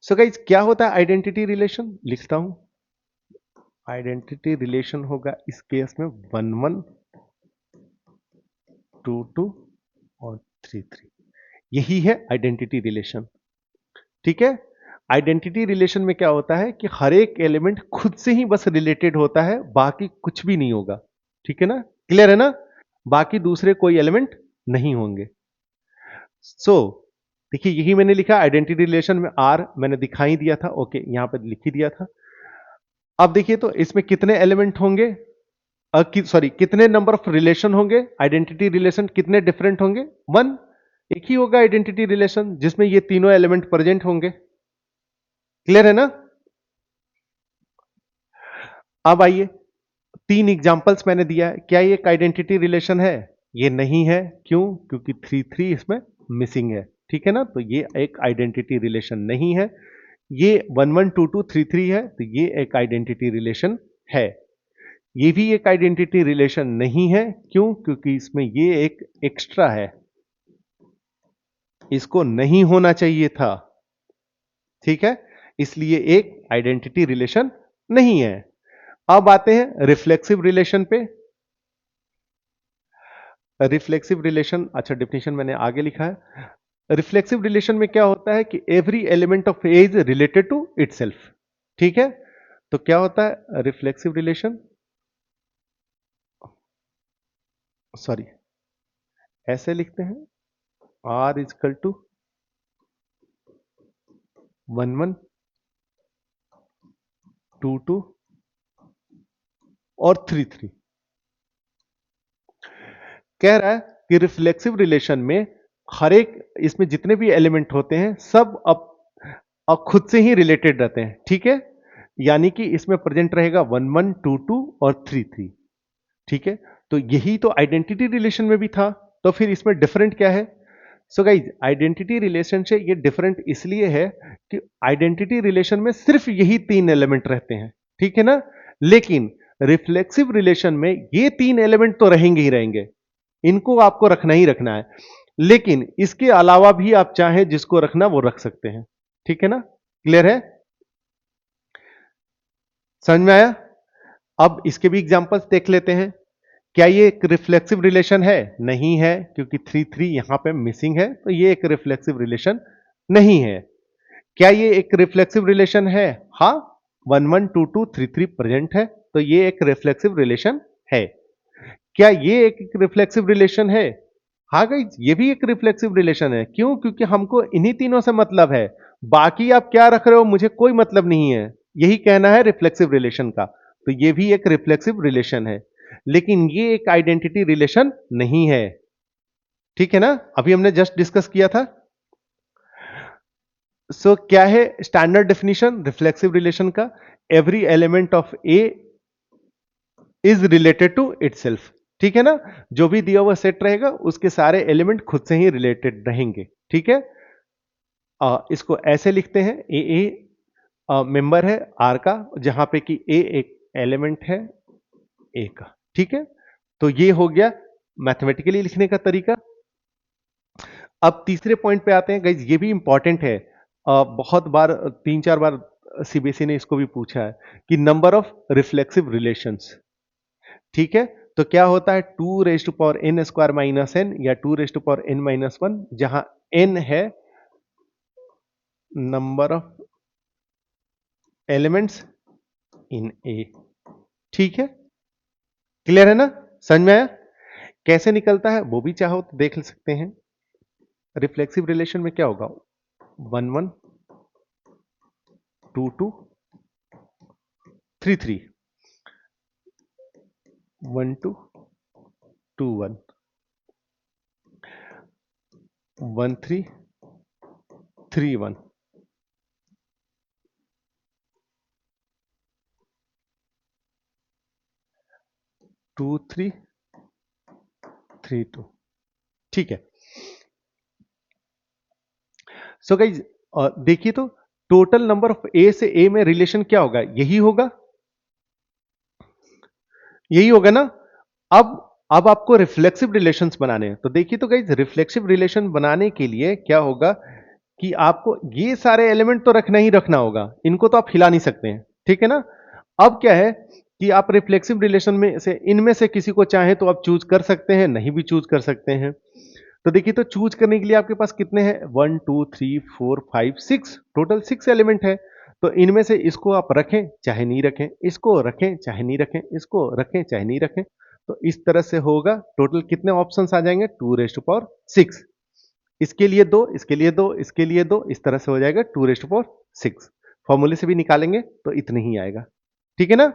So guys, क्या होता है आइडेंटिटी रिलेशन? लिखता हूं, आइडेंटिटी रिलेशन होगा इस केस में 1 1 2 2 और 3 3। यही है आइडेंटिटी रिलेशन। ठीक है, आइडेंटिटी रिलेशन में क्या होता है कि हर एक एलिमेंट खुद से ही बस रिलेटेड होता है, बाकी कुछ भी नहीं होगा। ठीक है ना, क्लियर है ना, बाकी दूसरे कोई एलिमेंट नहीं होंगे। सो देखिए, यही मैंने लिखा आइडेंटिटी रिलेशन में आर मैंने दिखाई दिया था। ओके, यहां पर लिख ही दिया था। अब देखिए, तो इसमें कितने एलिमेंट होंगे, सॉरी, कितने नंबर ऑफ रिलेशन होंगे? आइडेंटिटी रिलेशन कितने डिफरेंट होंगे? 1। एक ही होगा आइडेंटिटी रिलेशन जिसमें ये तीनों एलिमेंट प्रेजेंट होंगे। क्लियर है ना? अब आइए, 3 एग्जांपल्स मैंने दिया है। क्या ये एक आइडेंटिटी रिलेशन है? ये नहीं है। क्यों? क्योंकि 3 3 इसमें मिसिंग है। ठीक है ना, तो ये एक आइडेंटिटी रिलेशन नहीं है। ये 1 1 2 2 3 3 है, तो ये एक आइडेंटिटी रिलेशन है। ये भी एक आइडेंटिटी रिलेशन नहीं है। क्यों? क्योंकि इसमें ये एक एक्स्ट्रा है, इसको नहीं होना चाहिए था। ठीक है, इसलिए एक आइडेंटिटी रिलेशन नहीं है। अब आते हैं रिफ्लेक्सिव रिलेशन पे। रिफ्लेक्सिव रिलेशन, अच्छा डिफिनेशन मैंने आगे लिखा है। रिफ्लेक्सिव रिलेशन में क्या होता है कि every element of A is related to itself. ठीक है, तो क्या होता है रिफ्लेक्सिव रिलेशन, सॉरी, ऐसे लिखते हैं, आर इजकल टू 1 1 2 2 और 3 3। कह रहा है कि रिफ्लेक्सिव रिलेशन में हर एक, इसमें जितने भी एलिमेंट होते हैं सब अब खुद से ही रिलेटेड रहते हैं। ठीक है, यानी कि इसमें प्रेजेंट रहेगा 1 1 2 2 और 3 3। ठीक है, तो यही तो आइडेंटिटी रिलेशन में भी था, तो फिर इसमें डिफरेंट क्या है? सो गाइज, आइडेंटिटी रिलेशन से ये डिफरेंट इसलिए है कि आइडेंटिटी रिलेशन में सिर्फ यही 3 एलिमेंट रहते हैं। ठीक है ना, लेकिन रिफ्लेक्सिव रिलेशन में ये 3 एलिमेंट तो रहेंगे ही रहेंगे, इनको आपको रखना ही रखना है, लेकिन इसके अलावा भी आप चाहें जिसको रखना वो रख सकते हैं। ठीक है ना, क्लियर है, समझ में आया? अब इसके भी एग्जांपल्स देख लेते हैं क्या ये एक रिफ्लेक्सिव रिलेशन है? नहीं है, क्योंकि 3 3 यहां पे मिसिंग है, तो ये एक रिफ्लेक्सिव रिलेशन नहीं है। क्या ये एक रिफ्लेक्सिव रिलेशन है? हाँ, 1 1 2 2 3 3 प्रेजेंट है, तो ये एक रिफ्लेक्सिव रिलेशन है। क्या ये एक रिफ्लेक्सिव रिलेशन है? हाँ गाइज, ये भी एक रिफ्लेक्सिव रिलेशन है। क्यों? क्योंकि हमको इन्हीं तीनों से मतलब है। बाकी आप क्या रख रहे हो मुझे कोई मतलब नहीं है। यही कहना है रिफ्लेक्सिव रिलेशन का। तो ये भी एक रिफ्लेक्सिव रिलेशन है, लेकिन ये एक आइडेंटिटी रिलेशन नहीं है। ठीक है ना? अभी हमने जस्ट डिस्कस किया था। सो क्या है स्टैंडर्ड डेफिनेशन रिफ्लेक्सिव रिलेशन का? Every element of A is related to itself. ठीक है ना? जो भी दिया हुआ सेट रहेगा उसके सारे एलिमेंट खुद से ही रिलेटेड रहेंगे। ठीक है? इसको ऐसे लिखते हैं, ए मेंबर है आर का, जहां पे कि ए एक एलिमेंट है ए का। ठीक है? तो ये हो गया मैथमेटिकली लिखने का तरीका। अब तीसरे पॉइंट पे आते हैं गाइज, ये भी इंपॉर्टेंट है। बहुत बार 3 4 बार सीबीएसई ने इसको भी पूछा है कि नंबर ऑफ रिफ्लेक्सिव रिलेशंस। ठीक है? तो क्या होता है 2 raised to power n² - n या 2 raised to power n - 1, जहां n है नंबर ऑफ एलिमेंट्स इन ए। ठीक है? क्लियर है ना? समझ में आया? कैसे निकलता है वो भी चाहो तो देख सकते हैं। रिफ्लेक्सिव रिलेशन में क्या होगा? 1 1 2 2 3 3 1 2 2 1 1 3 3 1। 2 3 3 2। ठीक है? सो गाइज देखिए तो टोटल नंबर ऑफ ए से ए में रिलेशन क्या होगा? यही होगा, यही होगा ना? अब अब आपको रिफ्लेक्सिव रिलेशंस बनाने हैं, तो देखिए तो गाइज रिफ्लेक्सिव रिलेशन बनाने के लिए क्या होगा कि आपको ये सारे एलिमेंट तो रखना ही रखना होगा, इनको तो आप हिला नहीं सकते हैं। ठीक है ना? अब क्या है कि आप रिफ्लेक्सिव रिलेशन में से इनमें से किसी को चाहे तो आप चूज कर सकते हैं, नहीं भी चूज कर सकते हैं। तो देखिए तो चूज करने के लिए आपके पास कितने हैं? 1 2 3 4 5 6, टोटल 6 एलिमेंट है। तो इनमें से इसको आप रखें चाहे नहीं रखें, इसको रखें चाहे नहीं रखें, इसको रखें चाहे नहीं रखें, तो इस तरह से होगा। टोटल कितने ऑप्शंस आ जाएंगे? 2 raised to power 6। इसके लिए दो, इसके लिए दो, इसके लिए दो, इस तरह से हो जाएगा 2 raised to power 6। फॉर्मूले से भी निकालेंगे तो इतने ही आएगा। ठीक है ना?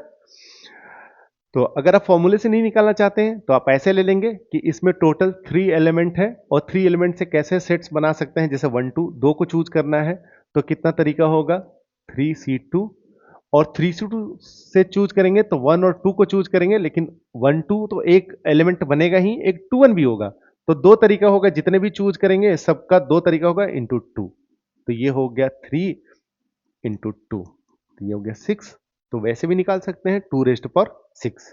तो अगर आप फॉर्मूले से नहीं निकालना चाहते हैं तो आप ऐसे ले लेंगे कि इसमें टोटल 3 एलिमेंट है, और 3 एलिमेंट से कैसे सेट्स बना सकते हैं? जैसे 1 2 2 को चूज करना है तो कितना तरीका होगा? 3C2, और 3C2 से चूज करेंगे तो 1 और 2 को चूज करेंगे, लेकिन 1 2 तो एक एलिमेंट बनेगा ही, एक 2 1 भी होगा। तो दो तरीका होगा, जितने भी चूज करेंगे सबका दो तरीका होगा इंटू 2। तो ये हो गया 3 इंटू 2, तो ये हो गया 6। तो वैसे भी निकाल सकते हैं 2 raised to power 6।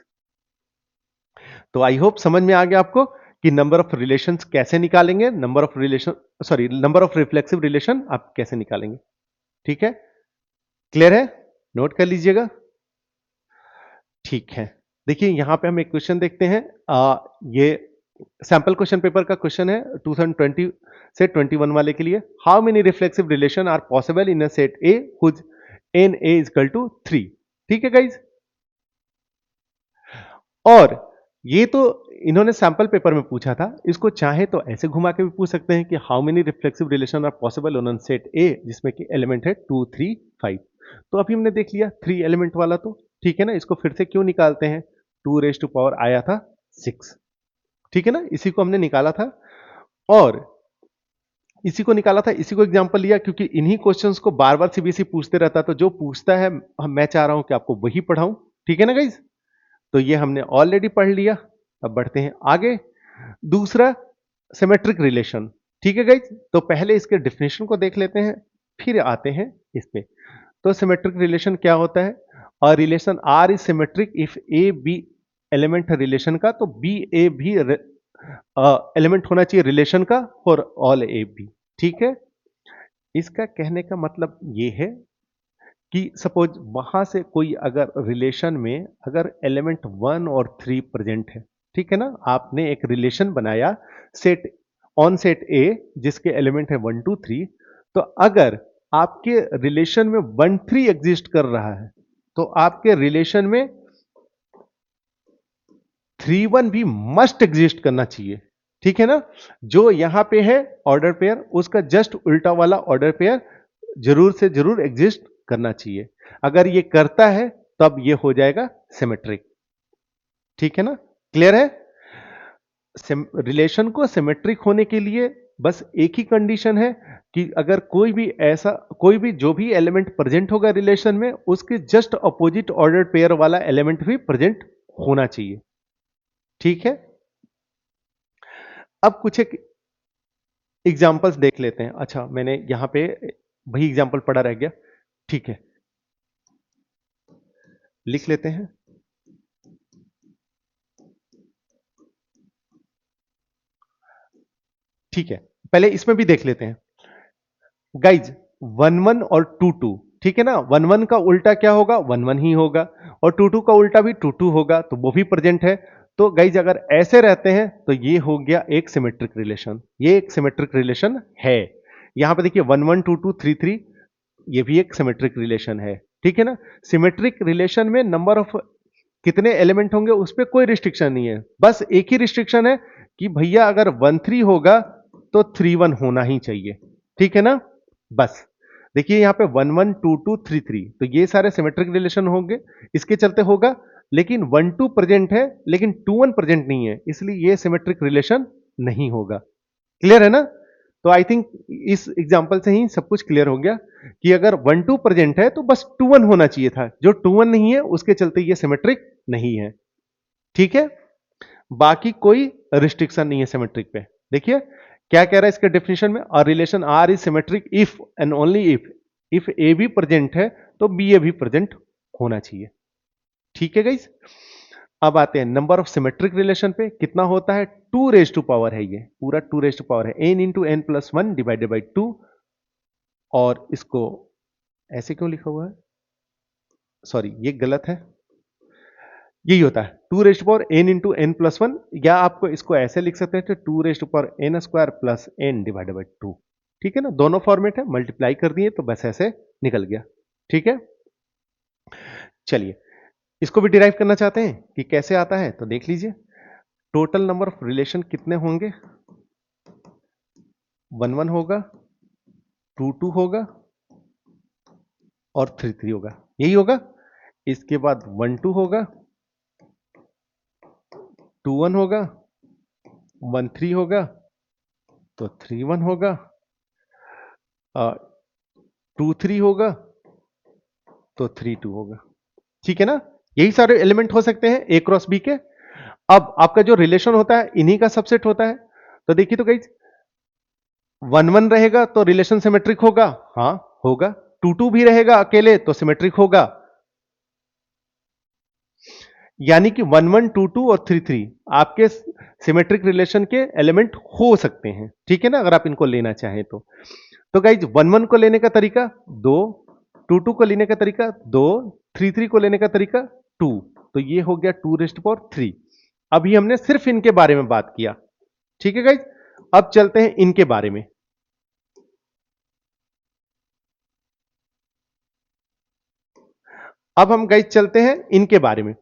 तो आई होप समझ में आ गया आपको कि नंबर ऑफ रिलेशंस कैसे निकालेंगे, number of relation, sorry, number of reflexive relation आप कैसे निकालेंगे। ठीक है? क्लियर है? नोट कर लीजिएगा। ठीक है, देखिए यहां पे हम एक क्वेश्चन देखते हैं। ये सैंपल क्वेश्चन पेपर का क्वेश्चन है 2020 से 21 वाले के लिए। How many reflexive relation are possible in a set A whose n A equal to 3। ठीक है गाइज? और ये तो इन्होंने सैंपल पेपर में पूछा था, इसको चाहे तो ऐसे घुमा के भी पूछ सकते हैं कि how many reflexive relation are possible on set A, जिसमें कि एलिमेंट है 2 3 5। तो अभी हमने देख लिया 3 एलिमेंट वाला, तो ठीक है ना? इसको फिर से क्यों निकालते हैं? 2 raised to power आया था 6। ठीक है ना? इसी को हमने निकाला था, और इसी को निकाला था, इसी को एग्जांपल लिया, क्योंकि इन्हीं क्वेश्चंस को बार बार सीबीएसई पूछते रहता, तो जो पूछता है मैं चाह रहा हूं कि आपको वही पढ़ाऊं। ठीक है ना गाइज? तो ये हमने ऑलरेडी पढ़ लिया। अब बढ़ते हैं आगे। दूसरा, सिमेट्रिक रिलेशन। ठीक है गाइज? तो पहले इसके डेफिनेशन को देख लेते हैं, फिर आते हैं इस पे। तो सिमेट्रिक रिलेशन क्या होता है? और relation R is symmetric if a b element है रिलेशन का, तो बी ए भी एलिमेंट होना चाहिए रिलेशन का फॉर ऑल ए बी। ठीक है? इसका कहने का मतलब ये है कि सपोज वहां से कोई अगर रिलेशन में अगर एलिमेंट 1 और 3 प्रेजेंट है, ठीक है ना, आपने एक रिलेशन बनाया सेट ऑन सेट ए जिसके एलिमेंट है 1 2 3। तो अगर आपके रिलेशन में 1 3 एग्जिस्ट कर रहा है तो आपके रिलेशन में 3 1 भी मस्ट एग्जिस्ट करना चाहिए। ठीक है ना, जो यहां पे है ऑर्डर पेयर उसका जस्ट उल्टा वाला ऑर्डर पेयर जरूर से जरूर एग्जिस्ट करना चाहिए। अगर ये करता है तब ये हो जाएगा सिमेट्रिक। ठीक है ना, क्लियर है। रिलेशन को सिमेट्रिक होने के लिए बस एक ही कंडीशन है कि अगर कोई भी जो भी एलिमेंट प्रेजेंट होगा रिलेशन में उसके जस्ट अपोजिट ऑर्डर पेयर वाला एलिमेंट भी प्रेजेंट होना चाहिए। ठीक है, अब कुछ एक एग्जांपल्स देख लेते हैं। अच्छा, मैंने यहां पे वही एग्जांपल पड़ा रह गया। ठीक है, लिख लेते हैं। ठीक है, पहले इसमें भी देख लेते हैं गाइज। 1 1 और 2 2, ठीक है ना, 1 1 का उल्टा क्या होगा, 1 1 ही होगा, और 2 2 का उल्टा भी 2 2 होगा, तो वो भी प्रेजेंट है। तो गाइज अगर ऐसे रहते हैं तो ये हो गया एक सिमेट्रिक रिलेशन, ये एक सिमेट्रिक रिलेशन है। यहां पे देखिए 1 1 2 2 3 3, ये भी एक सिमेट्रिक रिलेशन है। ठीक है ना, सिमेट्रिक रिलेशन में नंबर ऑफ कितने एलिमेंट होंगे उस पर कोई रिस्ट्रिक्शन नहीं है, बस एक ही रिस्ट्रिक्शन है कि भैया अगर 1 3 होगा तो 3 1 होना ही चाहिए। ठीक है ना, बस देखिए यहां पे 1 1 2 2 3 3, तो ये सारे सिमेट्रिक रिलेशन होंगे, इसके चलते होगा। लेकिन 1 2 प्रेजेंट है लेकिन 2 1 प्रेजेंट नहीं है, इसलिए ये सिमेट्रिक रिलेशन नहीं होगा। क्लियर है ना। तो आई थिंक इस एग्जांपल से ही सब कुछ क्लियर हो गया कि अगर 1 2 प्रेजेंट है तो बस 2 1 होना चाहिए था, जो 2 1 नहीं है उसके चलते ये सिमेट्रिक नहीं है। ठीक है, बाकी कोई रिस्ट्रिक्शन नहीं है सिमेट्रिक पे। देखिए क्या कह रहा है इसके डेफिनेशन में, a relation R is symmetric if and only if A भी प्रेजेंट है तो बी ए भी प्रेजेंट होना चाहिए। ठीक है गाइस, अब आते हैं नंबर ऑफ सिमेट्रिक रिलेशन पे। कितना होता है, 2 रेज टू पावर है, ये पूरा 2 रेज टू पावर है n into n plus 1 divided by 2। और इसको ऐसे क्यों लिखा हुआ है, सॉरी ये गलत है, यही होता है 2 raise to power n into n plus 1, या आपको इसको ऐसे लिख सकते हैं 2 raise to power n square plus n divided by 2। ठीक है ना, दोनों फॉर्मेट है, मल्टीप्लाई कर दिए तो बस ऐसे निकल गया। ठीक है, चलिए इसको भी डिराइव करना चाहते हैं कि कैसे आता है, तो देख लीजिए टोटल नंबर ऑफ रिलेशन कितने होंगे, 1 1 होगा, 2 2 होगा और 3 3 होगा, यही होगा। इसके बाद 1 2 होगा, 2 1 होगा, 1 3 होगा, तो 3 1 होगा, 2 3 होगा तो 3 2 होगा। ठीक है ना, यही सारे एलिमेंट हो सकते हैं ए क्रॉस बी के। अब आपका जो रिलेशन होता है इन्हीं का सबसेट होता है। तो देखिए तो गाइस 1 1 रहेगा तो रिलेशन सिमेट्रिक होगा, हाँ होगा। 2 2 भी रहेगा अकेले तो सिमेट्रिक होगा। यानी कि 1 1 2 2 और 3 3 आपके सिमेट्रिक रिलेशन के एलिमेंट हो सकते हैं। ठीक है ना, अगर आप इनको लेना चाहें तो गाइज 1 1 को लेने का तरीका 2, 2 2 को लेने का तरीका 2, 3 3 को लेने का तरीका 2, तो ये हो गया 2 रेस्ट पावर 3। अभी हमने सिर्फ इनके बारे में बात किया। ठीक है गाइज, अब चलते हैं इनके बारे में। अब हम गाइज चलते हैं इनके बारे में।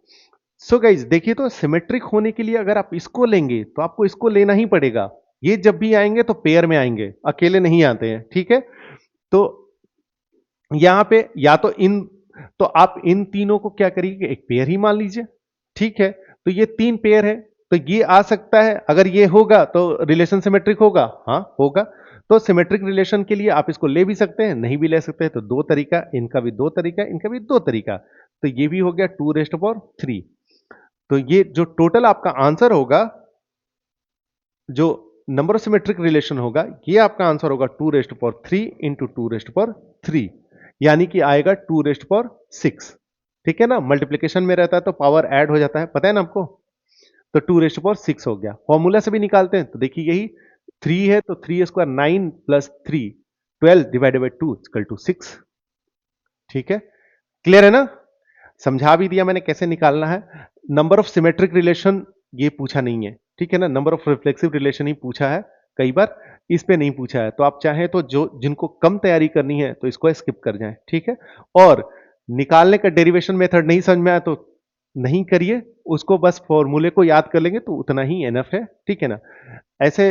सो गाइज देखिए, तो सिमेट्रिक होने के लिए अगर आप इसको लेंगे तो आपको इसको लेना ही पड़ेगा। ये जब भी आएंगे तो पेयर में आएंगे, अकेले नहीं आते हैं। ठीक है, तो यहां पे या तो आप इन तीनों को क्या करिए, एक पेयर ही मान लीजिए। ठीक है, तो ये 3 पेयर है तो ये आ सकता है, अगर ये होगा तो रिलेशन सिमेट्रिक होगा, हाँ होगा। तो सिमेट्रिक रिलेशन के लिए आप इसको ले भी सकते हैं, नहीं भी ले सकते हैं, तो 2 तरीका, इनका भी 2 तरीका, इनका भी 2 तरीका। तो ये भी हो गया 2 रेस्ट पावर 3। तो ये जो टोटल आपका आंसर होगा, जो नंबर ऑफ सिमेट्रिक रिलेशन होगा, ये आपका आंसर होगा 2 rest power 3 into 2 rest power 3, यानी कि आएगा 2 रेस्ट पावर 6। ठीक है ना, मल्टीप्लीकेशन में रहता है तो पावर ऐड हो जाता है, पता है ना आपको। तो 2 रेस्ट पावर 6 हो गया। फॉर्मूला से भी निकालते हैं तो देखिए यही 3 है तो 3 square 9 plus 3 12 divided by 2 equal to 6। ठीक है, क्लियर है ना, समझा भी दिया मैंने कैसे निकालना है। नंबर ऑफ सिमेट्रिक रिलेशन ये पूछा नहीं है, ठीक है ना, नंबर ऑफ रिफ्लेक्सिव रिलेशन ही पूछा है कई बार, इस पे नहीं पूछा है। तो आप चाहें तो जो जिनको कम तैयारी करनी है तो इसको स्किप कर जाएं, ठीक है। और निकालने का डेरिवेशन मेथड नहीं समझ में आया तो नहीं करिए, उसको बस फॉर्मूले को याद कर लेंगे तो उतना ही एनफ है, ठीक है ना। ऐसे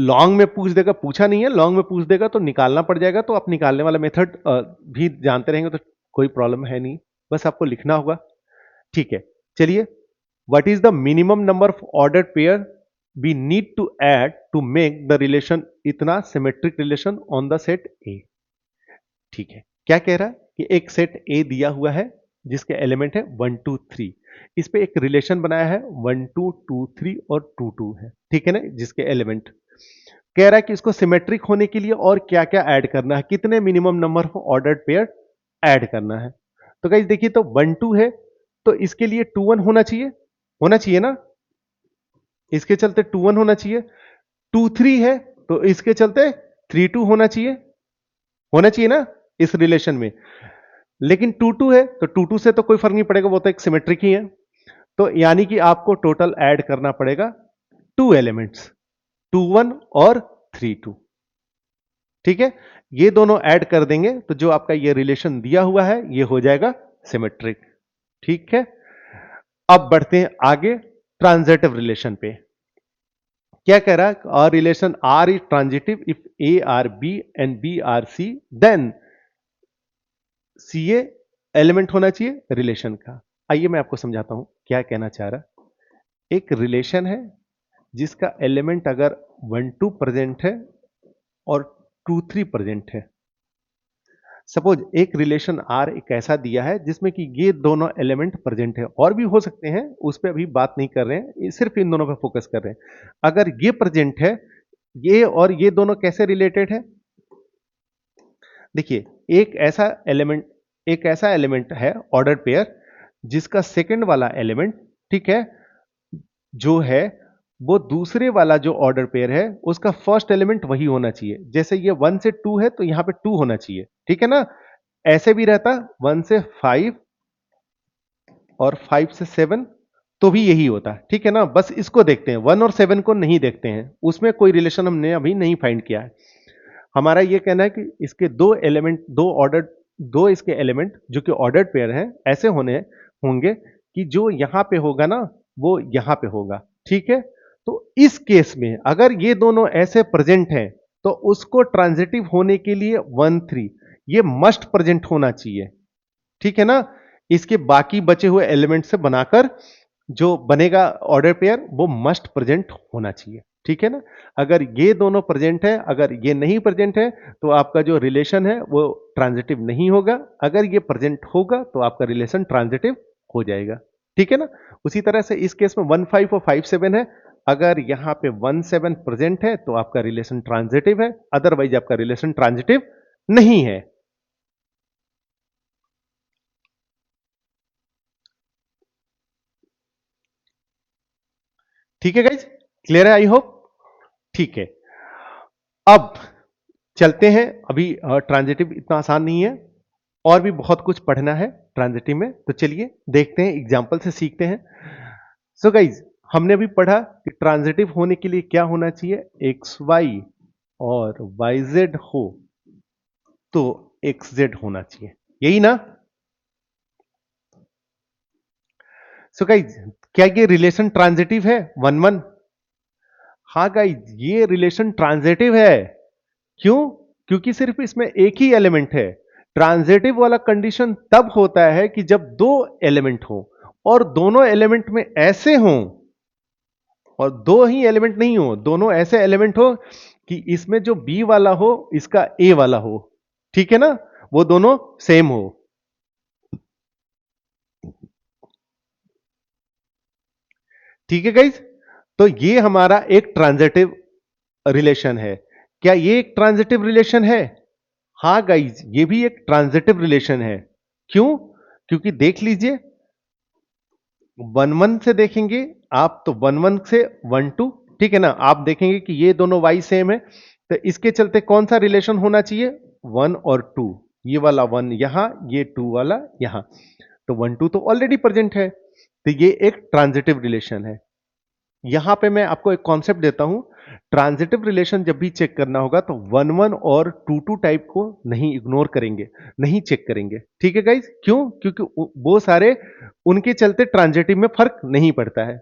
लॉन्ग में पूछ देगा, पूछा नहीं है, लॉन्ग में पूछ देगा तो निकालना पड़ जाएगा, तो आप निकालने वाला मेथड भी जानते रहेंगे तो कोई प्रॉब्लम है नहीं, बस आपको लिखना होगा, ठीक है। चलिए, what is the minimum number of ordered pair we need to add to make the relation इतना symmetric relation on the set A. ठीक है, क्या कह रहा है कि एक सेट ए दिया हुआ है जिसके एलिमेंट है 1 2 3, इस पे एक रिलेशन बनाया है 1 2 2 3 और 2 2 है, ठीक है ना, जिसके एलिमेंट कह रहा है कि इसको सिमेट्रिक होने के लिए और क्या क्या ऐड करना है, कितने minimum number of ordered pair add करना है। तो गाइस देखिए, तो 1 2 है तो इसके लिए 2 1 होना चाहिए ना, इसके चलते 2 1 होना चाहिए। 2 3 है तो इसके चलते 3 2 होना चाहिए ना इस रिलेशन में। लेकिन 2 2 है तो 2 2 से तो कोई फर्क नहीं पड़ेगा, वो तो एक सिमेट्रिक ही है। तो यानी कि आपको टोटल ऐड करना पड़ेगा 2 एलिमेंट्स, 2 1 और 3 2, ठीक है। ये दोनों ऐड कर देंगे तो जो आपका ये रिलेशन दिया हुआ है ये हो जाएगा सिमेट्रिक, ठीक है। अब बढ़ते हैं आगे ट्रांजिटिव रिलेशन पे। क्या कह रहा है, और relation R is transitive if a R b and b R c, then c a element होना चाहिए रिलेशन का। आइए मैं आपको समझाता हूं क्या कहना चाह रहा। एक रिलेशन है जिसका एलिमेंट अगर 1 2 प्रेजेंट है और 2 3 प्रेजेंट है। सपोज एक रिलेशन आर एक ऐसा दिया है जिसमें कि ये दोनों एलिमेंट प्रेजेंट है, और भी हो सकते हैं, उस पर अभी बात नहीं कर रहे हैं, सिर्फ इन दोनों पर फोकस कर रहे हैं। अगर ये प्रेजेंट है, ये और ये दोनों कैसे रिलेटेड है, देखिए एक ऐसा एलिमेंट है ऑर्डर पेयर जिसका सेकंड वाला एलिमेंट, ठीक है, जो है वो दूसरे वाला जो ऑर्डर पेयर है उसका फर्स्ट एलिमेंट वही होना चाहिए। जैसे ये 1 से 2 है तो यहां पे 2 होना चाहिए, ठीक है ना। ऐसे भी रहता 1 से 5 और 5 से 7 तो भी यही होता, ठीक है ना। बस इसको देखते हैं, 1 और 7 को नहीं देखते हैं, उसमें कोई रिलेशन हमने अभी नहीं फाइंड किया है। हमारा ये कहना है कि इसके दो इसके एलिमेंट जो कि ऑर्डर्ड पेयर हैं ऐसे होने होंगे कि जो यहां पे होगा ना वो यहां पे होगा, ठीक है। तो इस केस में अगर ये दोनों ऐसे प्रेजेंट हैं तो उसको ट्रांजिटिव होने के लिए 1 3 ये मस्ट प्रेजेंट होना चाहिए, ठीक है ना। इसके बाकी बचे हुए एलिमेंट से बनाकर जो बनेगा ऑर्डर पेयर वो मस्ट प्रेजेंट होना चाहिए, ठीक है ना। अगर ये दोनों प्रेजेंट है, अगर ये नहीं प्रेजेंट है तो आपका जो रिलेशन है वो ट्रांजिटिव नहीं होगा, अगर ये प्रेजेंट होगा तो आपका रिलेशन ट्रांजिटिव हो जाएगा, ठीक है ना। उसी तरह से इस केस में 1 5 और 5 7 है, अगर यहां पे 1 7 प्रेजेंट है तो आपका रिलेशन ट्रांजिटिव है, अदरवाइज आपका रिलेशन ट्रांजिटिव नहीं है। ठीक है गाइज, क्लियर है आई होप, ठीक है। अब चलते हैं, अभी ट्रांजिटिव इतना आसान नहीं है, और भी बहुत कुछ पढ़ना है ट्रांजिटिव में, तो चलिए देखते हैं, एग्जांपल से सीखते हैं। सो गाइज, हमने अभी पढ़ा कि ट्रांजिटिव होने के लिए क्या होना चाहिए, एक्स वाई और वाई जेड हो तो एक्स जेड होना चाहिए, यही ना। सो गाइज, क्या ये रिलेशन ट्रांजिटिव है 1 1? हाँ गाइज, ये रिलेशन ट्रांजिटिव है। क्यों? क्योंकि सिर्फ इसमें एक ही एलिमेंट है। ट्रांजिटिव वाला कंडीशन तब होता है कि जब दो एलिमेंट हो और दोनों एलिमेंट में ऐसे हों, और दो ही एलिमेंट नहीं हो, दोनों ऐसे एलिमेंट हो कि इसमें जो बी वाला हो इसका ए वाला हो, ठीक है ना, वो दोनों सेम हो। ठीक है गाइज, तो ये हमारा एक ट्रांजिटिव रिलेशन है। क्या ये एक ट्रांजिटिव रिलेशन है? हाँ गाइज, ये भी एक ट्रांजिटिव रिलेशन है। क्यों? क्योंकि देख लीजिए, 1 1 से देखेंगे आप तो 1 1 से 1 2, ठीक है ना। आप देखेंगे कि ये दोनों y सेम है, तो इसके चलते कौन सा रिलेशन होना चाहिए, 1 और 2, ये वाला 1 यहां, ये 2 वाला यहां, तो 1 2 तो ऑलरेडी प्रेजेंट है। तो ये एक ट्रांजिटिव रिलेशन है। यहां पे मैं आपको एक कॉन्सेप्ट देता हूं, ट्रांजिटिव रिलेशन जब भी चेक करना होगा तो वन वन और टू टू टाइप को नहीं इग्नोर करेंगे, नहीं चेक करेंगे। ठीक है गाइज, क्यों? क्योंकि वो सारे उनके चलते ट्रांजिटिव में फर्क नहीं पड़ता है।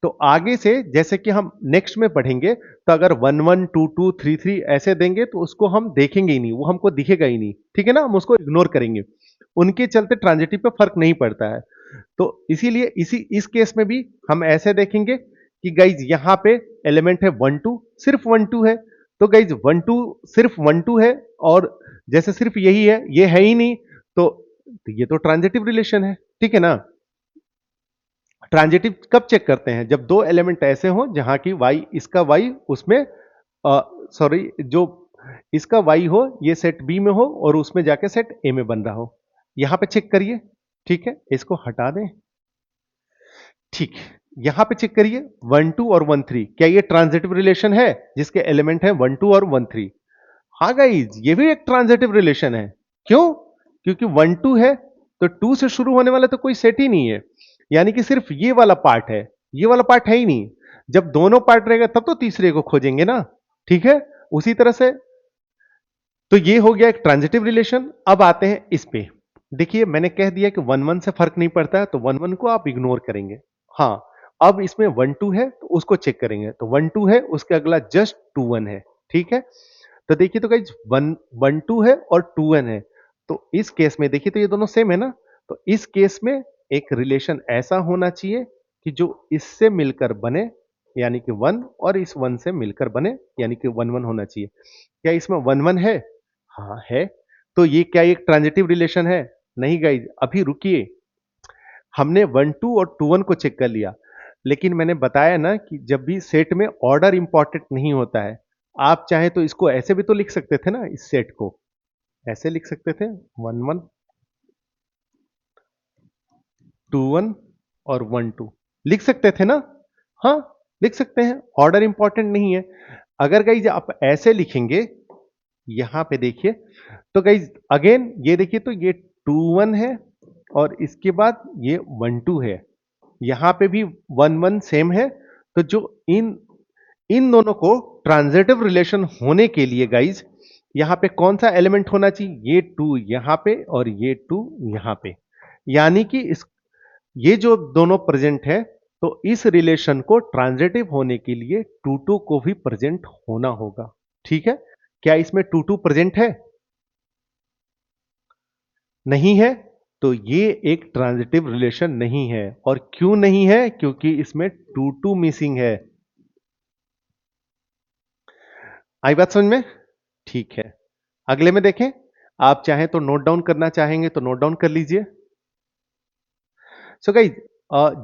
तो आगे से जैसे कि हम नेक्स्ट में पढ़ेंगे, तो अगर one one two two three three ऐसे देंगे तो उसको हम देखेंगे ही नहीं, वो हमको दिखेगा ही नहीं। ठीक है ना, हम उसको इग्नोर करेंगे, उनके चलते ट्रांजिटिव पे फर्क नहीं पड़ता है। तो इसीलिए इस केस में भी हम ऐसे देखेंगे कि गाइज यहां पे एलिमेंट है वन टू, सिर्फ वन टू है। तो गाइज वन टू सिर्फ वन टू है, और जैसे सिर्फ यही है, ये है ही नहीं, तो ये तो ट्रांजिटिव रिलेशन है। ठीक है ना। ट्रांजिटिव कब चेक करते हैं? जब दो एलिमेंट ऐसे हो जहां की y, इसका y उसमें, सॉरी, जो इसका y हो ये सेट बी में हो और उसमें जाके सेट ए में बन रहा हो। यहां पे चेक करिए। ठीक है, इसको हटा दें। ठीक, यहां पे चेक करिए, वन टू और वन थ्री, क्या ये ट्रांजिटिव रिलेशन है जिसके एलिमेंट है वन टू और वन थ्री? हाँ गाइज, ये भी एक ट्रांजिटिव रिलेशन है। क्यों? क्योंकि वन टू है तो टू से शुरू होने वाला तो कोई सेट ही नहीं है, यानी कि सिर्फ ये वाला पार्ट है, ये वाला पार्ट है ही नहीं। जब दोनों पार्ट रहेगा तब तो तीसरे को खोजेंगे ना। ठीक है, उसी तरह से तो ये हो गया एक ट्रांजिटिव रिलेशन। अब आते हैं इस पे। देखिए, मैंने कह दिया कि वन वन से फर्क नहीं पड़ता है, तो वन वन को आप इग्नोर करेंगे। हाँ, अब इसमें वन टू है तो उसको चेक करेंगे, तो वन टू है, उसके अगला जस्ट टू वन है। ठीक है, तो देखिए, तो गाइज वन वन टू है और टू वन है, तो इस केस में देखिए तो ये दोनों सेम है ना। तो इस केस में एक रिलेशन ऐसा होना चाहिए कि जो इससे मिलकर बने, यानी कि वन, और इस वन से मिलकर बने, यानी कि वन वन होना चाहिए। क्या इसमें वन वन है? हाँ है। तो ये क्या एक ट्रांजिटिव रिलेशन है? नहीं गाइज, अभी रुकिए। हमने वन टू और टू वन को चेक कर लिया, लेकिन मैंने बताया ना कि जब भी सेट में ऑर्डर इंपॉर्टेंट नहीं होता है। आप चाहे तो इसको ऐसे भी तो लिख सकते थे ना, इस सेट को ऐसे लिख सकते थे, वन वन टू वन और वन टू, लिख सकते थे ना। हाँ, लिख सकते हैं, ऑर्डर इंपॉर्टेंट नहीं है। अगर गाइज आप ऐसे लिखेंगे, यहां पे देखिए, तो गाइज अगेन ये देखिए, तो ये टू वन है और इसके बाद ये वन टू है, यहां पे भी वन वन सेम है। तो जो इन इन दोनों को ट्रांजिटिव रिलेशन होने के लिए गाइज यहां पे कौन सा एलिमेंट होना चाहिए? ये टू यहां पे और ये टू यहां पे, यानी कि इस ये जो दोनों प्रेजेंट है, तो इस रिलेशन को ट्रांजिटिव होने के लिए टू टू को भी प्रेजेंट होना होगा। ठीक है, क्या इसमें टू टू प्रेजेंट है? नहीं है, तो ये एक ट्रांजिटिव रिलेशन नहीं है। और क्यों नहीं है? क्योंकि इसमें टू टू मिसिंग है। आई बात समझ में? ठीक है, अगले में देखें। आप चाहें तो नोट डाउन करना चाहेंगे तो नोट डाउन कर लीजिए। सो गाइज,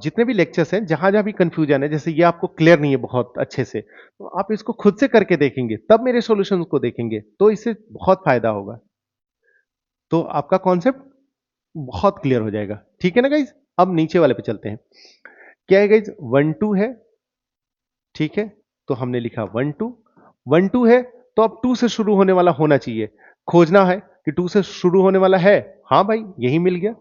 जितने भी लेक्चर्स हैं, जहां जहां भी कंफ्यूजन है, जैसे ये आपको क्लियर नहीं है बहुत अच्छे से, तो आप इसको खुद से करके देखेंगे, तब मेरे सॉल्यूशंस को देखेंगे, तो इससे बहुत फायदा होगा। तो आपका कॉन्सेप्ट बहुत क्लियर हो जाएगा। ठीक है ना गाइज। अब नीचे वाले पे चलते हैं। क्या है गाइज? वन टू है। ठीक है, तो हमने लिखा वन टू, वन टू है, तो अब टू से शुरू होने वाला होना चाहिए। खोजना है कि टू से शुरू होने वाला है। हाँ भाई, यही मिल गया,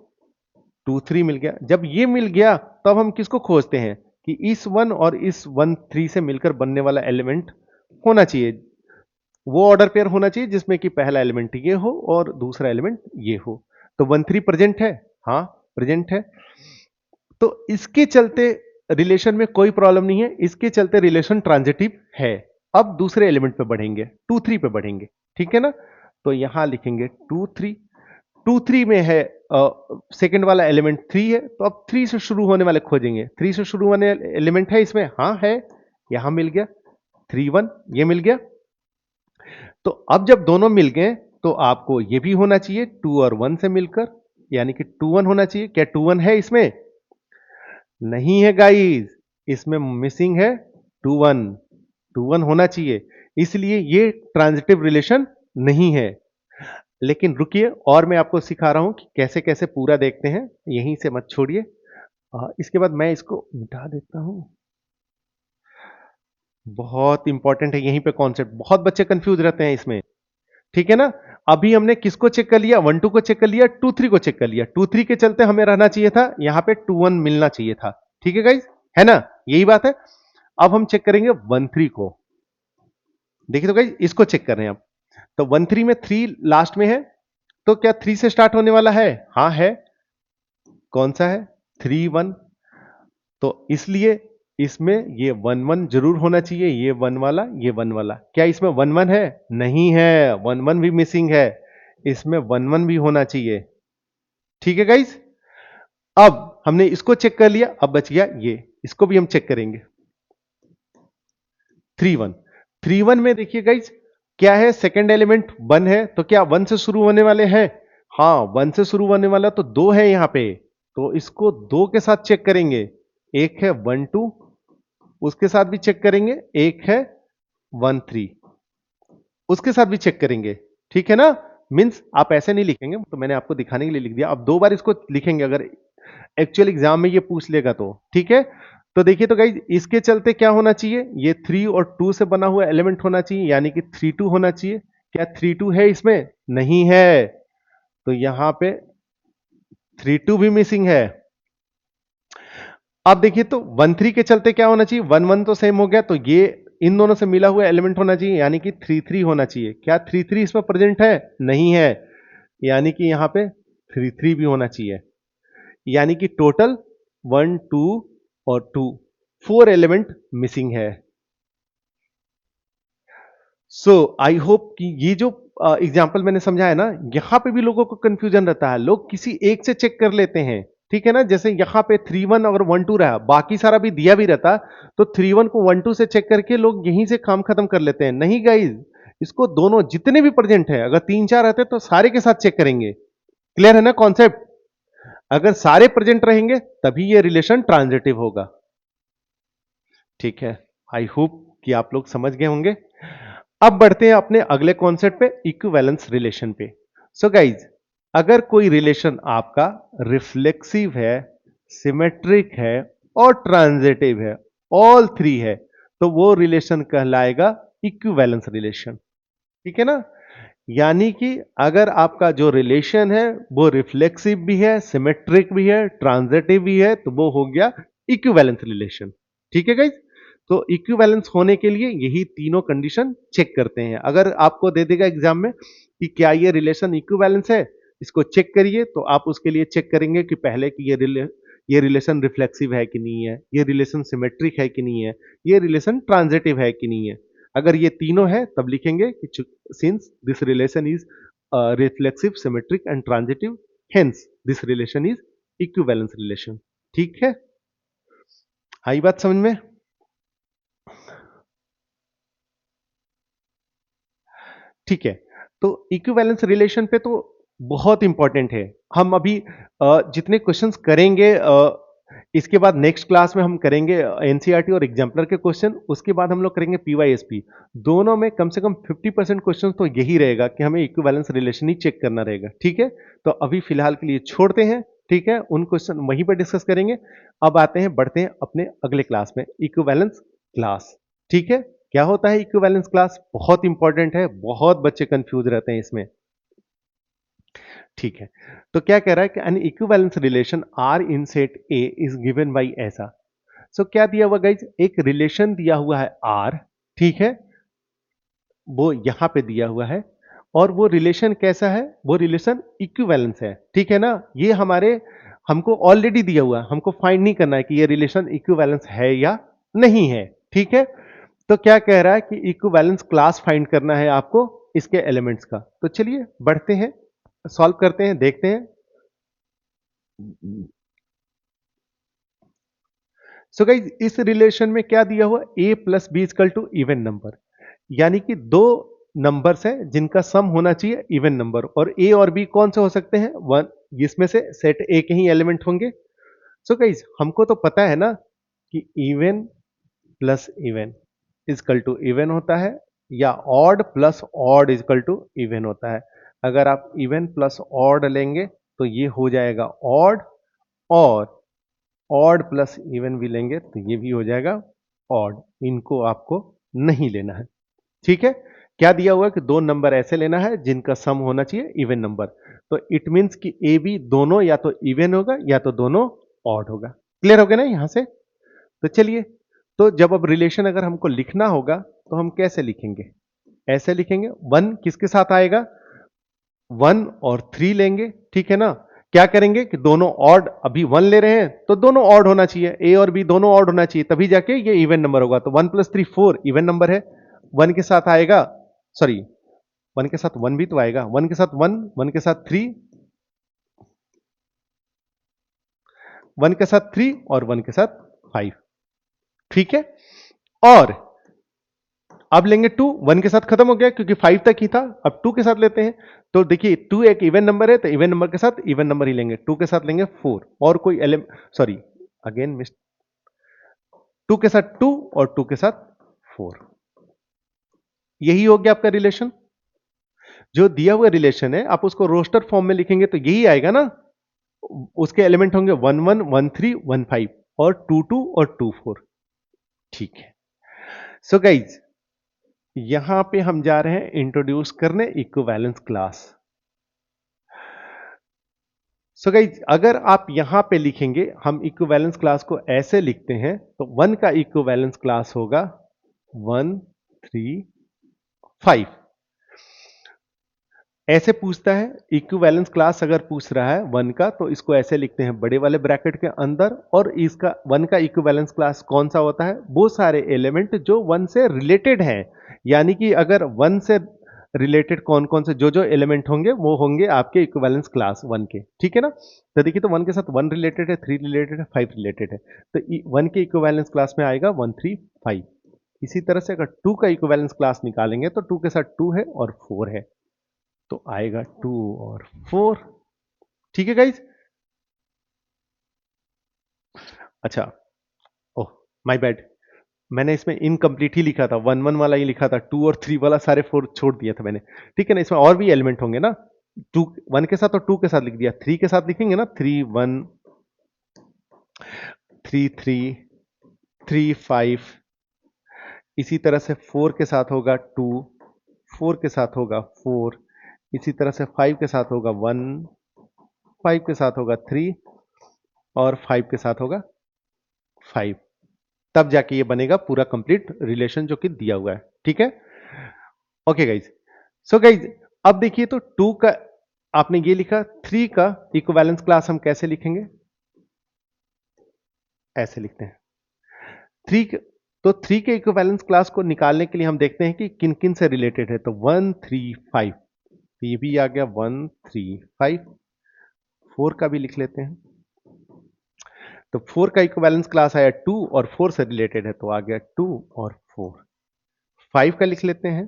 टू थ्री मिल गया। जब ये मिल गया, तब हम किसको खोजते हैं कि इस वन और इस वन थ्री से मिलकर बनने वाला एलिमेंट होना चाहिए, वो ऑर्डर पेयर होना चाहिए जिसमें कि पहला एलिमेंट ये हो और दूसरा एलिमेंट ये हो। तो वन थ्री प्रेजेंट है। हाँ, प्रेजेंट है। तो इसके चलते रिलेशन में कोई प्रॉब्लम नहीं है, इसके चलते रिलेशन ट्रांजिटिव है। अब दूसरे एलिमेंट पे बढ़ेंगे, टू थ्री पे बढ़ेंगे। ठीक है ना, तो यहां लिखेंगे टू थ्री। टू थ्री में है, सेकंड वाला एलिमेंट थ्री है, तो अब थ्री से शुरू होने वाले खोजेंगे। थ्री से शुरू होने एलिमेंट है इसमें, हाँ है, यहां मिल गया थ्री वन, ये मिल गया। तो अब जब दोनों मिल गए, तो आपको ये भी होना चाहिए टू और वन से मिलकर, यानी कि टू वन होना चाहिए। क्या टू वन है इसमें? नहीं है गाइस, इसमें मिसिंग है टू वन। टू वन होना चाहिए, इसलिए ये ट्रांजिटिव रिलेशन नहीं है। लेकिन रुकिए, और मैं आपको सिखा रहा हूं कि कैसे कैसे पूरा देखते हैं, यहीं से मत छोड़िए। इसके बाद मैं इसको मिटा देता हूं। बहुत इंपॉर्टेंट है यहीं पे कॉन्सेप्ट, बहुत बच्चे कंफ्यूज रहते हैं इसमें। ठीक है ना। अभी हमने किसको चेक कर लिया, 1 2 को चेक कर लिया, 2 3 को चेक कर लिया। 2 3 के चलते हमें रहना चाहिए था यहां पे 2 1 मिलना चाहिए था। ठीक है गाइज, है ना, यही बात है। अब हम चेक करेंगे 1 3 को। देखिए तो गाइज इसको चेक कर रहे हैं अब। तो 1 3 में 3 लास्ट में है, तो क्या 3 से स्टार्ट होने वाला है? हाँ है। कौन सा है? 3 1। तो इसलिए इसमें ये 1 1 जरूर होना चाहिए, ये 1 वाला, ये 1 वाला। क्या इसमें 1 1 है? नहीं है, 1 1 भी मिसिंग है। इसमें 1 1 भी होना चाहिए। ठीक है गाइज, अब हमने इसको चेक कर लिया, अब बच गया ये, इसको भी हम चेक करेंगे। 3 1। 3 1 में देखिए गाइज क्या है, सेकंड एलिमेंट 1 है, तो क्या 1 से शुरू होने वाले हैं? हाँ, 1 से शुरू होने वाला तो 2 है यहां पे, तो इसको 2 के साथ चेक करेंगे। एक है 1 2, उसके साथ भी चेक करेंगे। एक है 1 3, उसके साथ भी चेक करेंगे। ठीक है ना, मींस आप ऐसे नहीं लिखेंगे, तो मैंने आपको दिखाने के लिए लिख दिया। अब 2 बार इसको लिखेंगे अगर एक्चुअल एग्जाम में ये पूछ लेगा तो। ठीक है, तो देखिए तो गाइज इसके चलते क्या होना चाहिए, ये 3 और 2 से बना हुआ एलिमेंट होना चाहिए, यानी कि 3 2 होना चाहिए। क्या 3 2 है इसमें? नहीं है, तो यहां पे 3 2 भी मिसिंग है। अब देखिए तो 1 3 के चलते क्या होना चाहिए, 1 1 तो सेम हो गया, तो ये इन दोनों से मिला हुआ एलिमेंट होना चाहिए, यानी कि 3 3 होना चाहिए। क्या 3 3 इसमें प्रेजेंट है? नहीं है, यानी कि यहां पे 3 3 भी होना चाहिए। यानी कि टोटल 1 2 और 2, 4 एलिमेंट मिसिंग है। सो आई होप कि ये जो एग्जाम्पल मैंने समझाया ना, यहां पे भी लोगों को कंफ्यूजन रहता है, लोग किसी एक से चेक कर लेते हैं। ठीक है ना, जैसे यहां पे 3 1 अगर 1 2 रहा, बाकी सारा भी दिया भी रहता, तो 3 1 को 1 2 से चेक करके लोग यहीं से काम खत्म कर लेते हैं। नहीं गाइज, इसको दोनों जितने भी प्रेजेंट है, अगर 3 4 रहते तो सारे के साथ चेक करेंगे। क्लियर है ना कॉन्सेप्ट? अगर सारे प्रेजेंट रहेंगे तभी ये रिलेशन ट्रांजिटिव होगा। ठीक है, आई होप कि आप लोग समझ गए होंगे। अब बढ़ते हैं अपने अगले कॉन्सेप्ट पे, इक्विवेलेंस रिलेशन पे। सो गाइज, अगर कोई रिलेशन आपका रिफ्लेक्सिव है, सिमेट्रिक है और ट्रांजिटिव है, ऑल थ्री है, तो वो रिलेशन कहलाएगा इक्विवेलेंस रिलेशन। ठीक है ना, यानी कि अगर आपका जो रिलेशन है वो रिफ्लेक्सिव भी है, सिमेट्रिक भी है, ट्रांजिटिव भी है, तो वो हो गया इक्विवेलेंस रिलेशन। ठीक है गाइज, तो इक्विवेलेंस होने के लिए यही तीनों कंडीशन चेक करते हैं। अगर आपको दे देगा एग्जाम में कि क्या ये रिलेशन इक्विवेलेंस है, इसको चेक करिए, तो आप उसके लिए चेक करेंगे कि पहले कि ये रिलेशन रिफ्लेक्सिव है कि नहीं है, ये रिलेशन सिमेट्रिक है कि नहीं है, ये रिलेशन ट्रांजिटिव है कि नहीं है। अगर ये तीनों है तब लिखेंगे कि since this relation is reflexive, symmetric and transitive, hence this relation is equivalence relation. ठीक है, आई बात समझ में? ठीक है, तो इक्विवेलेंस रिलेशन पे तो बहुत इंपॉर्टेंट है। हम अभी जितने क्वेश्चंस करेंगे, इसके बाद नेक्स्ट क्लास में हम करेंगे एनसीईआरटी और एग्जाम्पलर के क्वेश्चन, उसके बाद हम लोग करेंगे पीवाईएसपी। दोनों में कम से कम 50% क्वेश्चन तो यही रहेगा कि हमें इक्विवेलेंस रिलेशन ही चेक करना रहेगा। ठीक है, तो अभी फिलहाल के लिए छोड़ते हैं। ठीक है, उन क्वेश्चन वहीं पर डिस्कस करेंगे। अब आते हैं, बढ़ते हैं अपने अगले क्लास में, इक्विवेलेंस क्लास। ठीक है, क्या होता है इक्विवेलेंस क्लास? बहुत इंपॉर्टेंट है, बहुत बच्चे कंफ्यूज रहते हैं इसमें। ठीक है, तो क्या कह रहा है कि an equivalence relation R in set A is given by ऐसा। सो क्या दिया हुआ गाइज, एक रिलेशन दिया हुआ है आर। ठीक है, वो यहां पे दिया हुआ है, और वो रिलेशन कैसा है? वो रिलेशन इक्विवेलेंस है। ठीक है ना, ये हमारे हमको ऑलरेडी दिया हुआ है, हमको फाइंड नहीं करना है कि ये रिलेशन इक्विवेलेंस है या नहीं है। ठीक है, तो क्या कह रहा है कि इक्विवेलेंस क्लास फाइंड करना है आपको इसके एलिमेंट्स का। तो चलिए बढ़ते हैं, सॉल्व करते हैं, देखते हैं। सो गाइज, इस रिलेशन में क्या दिया हुआ, a plus b equal to even number, यानी कि दो नंबर्स हैं जिनका सम होना चाहिए इवन नंबर, और a और b कौन से हो सकते हैं? वन, जिसमें से सेट a के ही एलिमेंट होंगे। सो गाइज, हमको तो पता है ना कि even plus even equal to even होता है, या odd plus odd equal to even होता है। अगर आप इवन प्लस ऑड लेंगे तो ये हो जाएगा ऑड, और ऑड प्लस इवन भी लेंगे तो ये भी हो जाएगा ऑड। इनको आपको नहीं लेना है। ठीक है, क्या दिया हुआ है कि दो नंबर ऐसे लेना है जिनका सम होना चाहिए इवन नंबर। तो इट मीन्स कि ए बी दोनों या तो इवन होगा या तो दोनों ऑड होगा। क्लियर हो गया ना यहां से? तो चलिए, तो जब अब रिलेशन अगर हमको लिखना होगा तो हम कैसे लिखेंगे? ऐसे लिखेंगे, वन किसके साथ आएगा? वन और थ्री लेंगे, ठीक है ना? क्या करेंगे कि दोनों ऑड, अभी वन ले रहे हैं तो दोनों ऑड होना चाहिए, ए और बी दोनों ऑड होना चाहिए, तभी जाके ये इवन नंबर होगा। तो one plus three four even number है। वन के साथ आएगा, सॉरी, वन के साथ वन भी तो आएगा, वन के साथ वन, वन के साथ थ्री, वन के साथ थ्री और वन के साथ फाइव, ठीक है। और अब लेंगे टू, वन के साथ खत्म हो गया क्योंकि फाइव तक ही था, अब टू के साथ लेते हैं। तो देखिए टू एक इवन नंबर है तो इवन नंबर के साथ इवन नंबर ही लेंगे, टू के साथ लेंगे फोर, और कोई element, sorry again miss, two के साथ टू और टू के साथ फोर। यही हो गया आपका रिलेशन। जो दिया हुआ रिलेशन है आप उसको रोस्टर फॉर्म में लिखेंगे तो यही आएगा ना। उसके एलिमेंट होंगे one one, one three, one five और टू टू और टू फोर, ठीक है। सो गाइज, यहां पे हम जा रहे हैं इंट्रोड्यूस करने इक्विवेलेंस क्लास। सो गाइज, अगर आप यहां पे लिखेंगे, हम इक्विवेलेंस क्लास को ऐसे लिखते हैं, तो वन का इक्विवेलेंस क्लास होगा वन थ्री फाइव। ऐसे पूछता है इक्विवेलेंस क्लास, अगर पूछ रहा है वन का तो इसको ऐसे लिखते हैं बड़े वाले ब्रैकेट के अंदर। और इसका वन का इक्विवेलेंस क्लास कौन सा होता है? वो सारे एलिमेंट जो वन से रिलेटेड हैं। यानी कि अगर वन से रिलेटेड कौन कौन से जो जो एलिमेंट होंगे वो होंगे आपके इक्विवेलेंस क्लास वन के, ठीक है ना। तो देखिए, तो वन के साथ वन रिलेटेड है, थ्री रिलेटेड है, फाइव रिलेटेड है, तो वन के इक्विवेलेंस क्लास में आएगा वन थ्री फाइव। इसी तरह से अगर टू का इक्विवेलेंस क्लास निकालेंगे तो टू के साथ टू है और फोर है, तो आएगा टू और फोर, ठीक है गाइज। अच्छा, ओह माय बैड, मैंने इसमें इनकम्प्लीट ही लिखा था, वन वन वाला ही लिखा था, टू और थ्री वाला सारे फोर छोड़ दिया था मैंने, ठीक है ना। इसमें और भी एलिमेंट होंगे ना, टू वन के साथ और टू के साथ लिख दिया, थ्री के साथ लिखेंगे ना, three one, three three, three five. इसी तरह से फोर के साथ होगा टू, फोर के साथ होगा फोर, इसी तरह से फाइव के साथ होगा वन, फाइव के साथ होगा थ्री और फाइव के साथ होगा फाइव। तब जाके ये बनेगा पूरा कंप्लीट रिलेशन जो कि दिया हुआ है, ठीक है। ओके गाइज, सो गाइज अब देखिए, तो टू का आपने ये लिखा, थ्री का इक्विवेलेंस क्लास हम कैसे लिखेंगे? ऐसे लिखते हैं थ्री। तो थ्री के इक्विवेलेंस क्लास को निकालने के लिए हम देखते हैं कि किन किन से रिलेटेड है। तो वन थ्री फाइव, ये भी आ गया वन थ्री फाइव। फोर का भी लिख लेते हैं, तो फोर का इक्विवेलेंस क्लास आया टू और फोर से रिलेटेड है, तो आ गया टू और फोर। फाइव का लिख लेते हैं,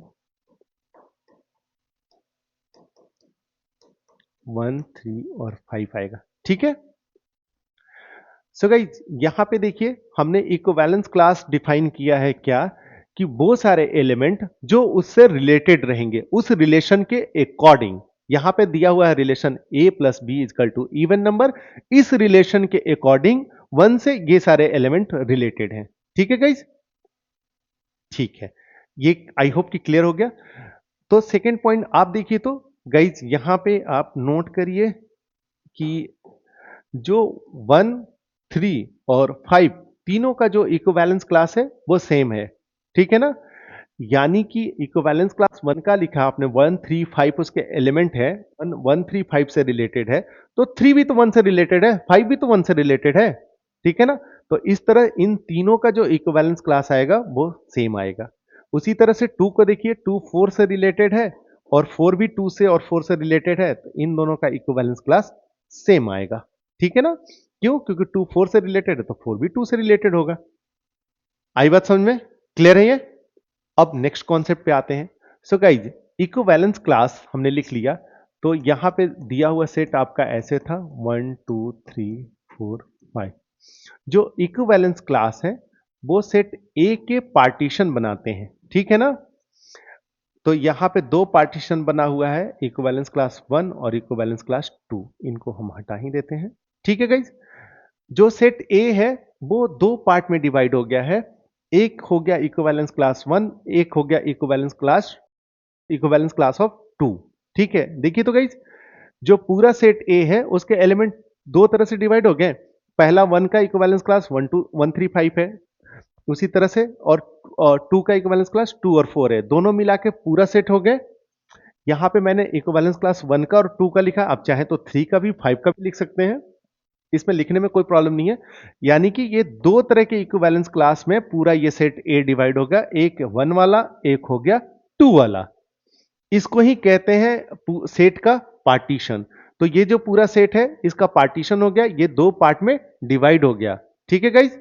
वन थ्री और फाइव आएगा, ठीक है। सो गाइज, यहां पे देखिए हमने इक्विवेलेंस क्लास डिफाइन किया है क्या, कि वो सारे एलिमेंट जो उससे रिलेटेड रहेंगे उस रिलेशन के अकॉर्डिंग। यहां पे दिया हुआ है relation a plus b equal to even number, इस रिलेशन के अकॉर्डिंग वन से ये सारे एलिमेंट रिलेटेड हैं, ठीक है गाइज। ठीक है, ये आई होप कि क्लियर हो गया। तो सेकेंड पॉइंट आप देखिए, तो गाइज यहां पे आप नोट करिए कि जो वन थ्री और फाइव तीनों का जो इक्विवेलेंस क्लास है वो सेम है, ठीक है ना। यानी कि इक्विवेलेंस क्लास वन का लिखा आपने, वन थ्री फाइव उसके एलिमेंट है, वन वन थ्री फाइव से रिलेटेड है, तो थ्री भी तो वन से रिलेटेड है, फाइव भी तो वन से रिलेटेड है, ठीक है ना। तो इस तरह इन तीनों का जो इक्विवेलेंस क्लास आएगा वो सेम आएगा। उसी तरह से टू को देखिए, टू फोर से रिलेटेड है और फोर भी टू से और फोर से रिलेटेड है, तो इन दोनों का इक्विवेलेंस क्लास सेम आएगा, ठीक है ना। क्यों? क्योंकि टू फोर से रिलेटेड है तो फोर भी टू से रिलेटेड होगा। आई बात समझ में? क्लियर है ये? अब नेक्स्ट कॉन्सेप्ट पे आते हैं। सो गाइज, इक्विवेलेंस क्लास हमने लिख लिया, तो यहां पे दिया हुआ सेट आपका ऐसे था, one two three four five. जो इक्विवेलेंस क्लास है वो सेट ए के पार्टीशन बनाते हैं, ठीक है ना। तो यहां पे दो पार्टीशन बना हुआ है, इक्विवेलेंस क्लास वन और इक्विवेलेंस क्लास टू, इनको हम हटा ही देते हैं, ठीक है गाइज। जो सेट ए है वो दो पार्ट में डिवाइड हो गया है, एक हो गया इक्विवेलेंस क्लास वन, एक हो गया equivalence class equivalence class of 2। ठीक है, देखिए तो गाइस, जो पूरा सेट ए है उसके एलिमेंट दो तरह से डिवाइड हो गए। पहला 1 का इक्विवेलेंस क्लास 1 2 1 3 5 है, उसी तरह से, और 2 का इक्विवेलेंस क्लास 2 और 4 है, दोनों मिला के पूरा सेट हो गए। यहां पे मैंने इक्विवेलेंस क्लास 1 का और 2 का लिखा, आप चाहे तो 3 का भी 5 का भी लिख सकते हैं, इसमें लिखने में कोई प्रॉब्लम नहीं है। यानी कि ये दो तरह के इक्विवेलेंस क्लास में पूरा ये सेट ए डिवाइड होगा, एक 1 वाला, एक हो गया 2 वाला। इसको ही कहते हैं सेट का पार्टीशन। तो ये जो पूरा सेट है इसका पार्टीशन हो गया, ये दो पार्ट में डिवाइड हो गया। ठीक है गाइस,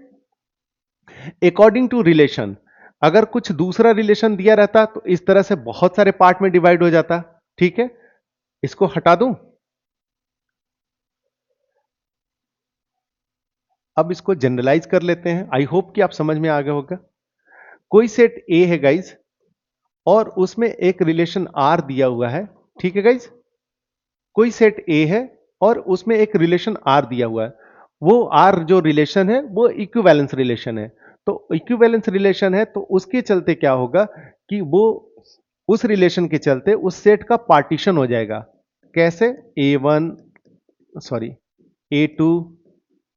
अकॉर्डिंग टू रिलेशन, अगर कुछ दूसरा रिलेशन दिया रहता तो इस तरह से बहुत सारे पार्ट में डिवाइड हो जाता। ठीक है, इसको हटा दूं, अब इसको जनरलाइज कर लेते हैं। आई होप कि आप समझ में आ गया होगा। कोई सेट ए है गाइज, और उसमें एक रिलेशन आर दिया हुआ है। ठीक है गाइज, कोई सेट ए है और उसमें एक रिलेशन आर दिया हुआ है। वो आर जो रिलेशन है वो इक्विवेलेंस रिलेशन है। तो इक्विवेलेंस रिलेशन है तो उसके चलते क्या होगा कि वो उस रिलेशन के चलते उस सेट का पार्टीशन हो जाएगा। कैसे? A one, sorry, A two,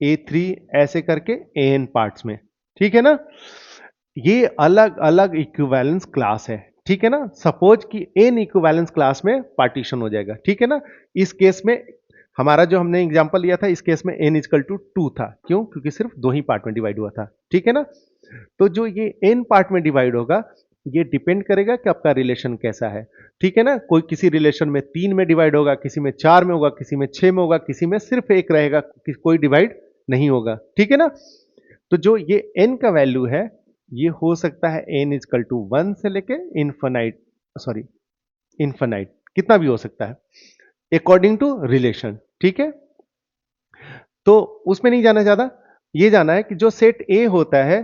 A three, ऐसे करके ए एन पार्ट्स में। ठीक है ना, ये अलग अलग इक्विवेलेंस क्लास है। ठीक है ना, सपोज कि एन इक्विवेलेंस क्लास में पार्टीशन हो जाएगा। ठीक है ना, इस केस में हमारा जो हमने एग्जांपल लिया था, इस केस में एन इजकल टू 2 था। क्यों? क्योंकि सिर्फ दो ही पार्ट में डिवाइड हुआ था। ठीक है ना, तो जो ये एन पार्ट में डिवाइड होगा, ये डिपेंड करेगा कि आपका रिलेशन कैसा है। ठीक है ना, कोई किसी रिलेशन में 3 में डिवाइड होगा, किसी में 4 में होगा, किसी में 6 में होगा, किसी में सिर्फ एक रहेगा, कोई डिवाइड नहीं होगा। ठीक है ना, तो जो ये n का वैल्यू है, ये हो सकता है n इजकल टू 1 से लेके इन्फानाइट, सॉरी इन्फानाइट, कितना भी हो सकता है अकॉर्डिंग टू रिलेशन। ठीक है, तो उसमें नहीं जाना ज्यादा, ये जाना है कि जो सेट ए होता है,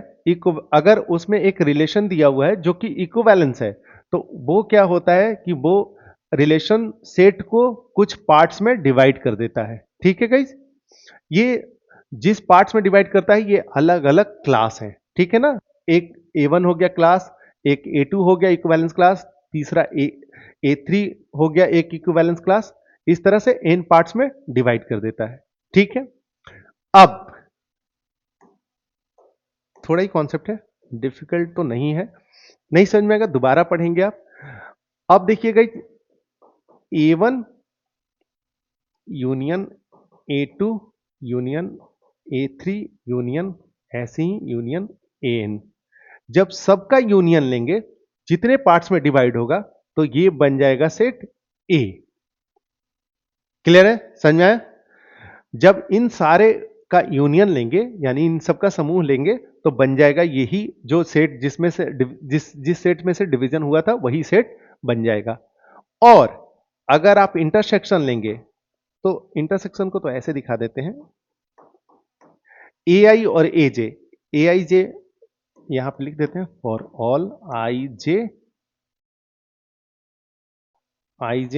अगर उसमें एक रिलेशन दिया हुआ है जो कि इक्विवेलेंस है, तो वो क्या होता है कि वो रिलेशन सेट को कुछ पार्ट्स में डिवाइड कर देता है। ठीक है गाइज, ये जिस पार्ट्स में डिवाइड करता है ये अलग अलग क्लास है। ठीक है ना, एक A1 हो गया क्लास, एक A2 हो गया इक्विवेलेंस क्लास, तीसरा A3 हो गया एक इक्विवेलेंस क्लास। इस तरह से n पार्ट्स में डिवाइड कर देता है। ठीक है, अब थोड़ा ही कॉन्सेप्ट है, डिफिकल्ट तो नहीं है, नहीं समझ में आएगा दोबारा पढ़ेंगे आप। अब देखिएगा, A1 union A2 union A3 union, ऐसे ही यूनियन AN, जब सबका यूनियन लेंगे, जितने पार्ट्स में डिवाइड होगा, तो ये बन जाएगा सेट ए। क्लियर है, समझ में आया? जब इन सारे का यूनियन लेंगे, यानी इन सबका समूह लेंगे, तो बन जाएगा यही जो सेट, जिसमें से जिस सेट में से डिवीजन हुआ था वही सेट बन जाएगा। और अगर आप इंटरसेक्शन लेंगे, तो इंटरसेक्शन को तो ऐसे दिखा देते हैं, ए आई और ए जे, ए आई जे यहां पर लिख देते हैं, फॉर ऑल आई जे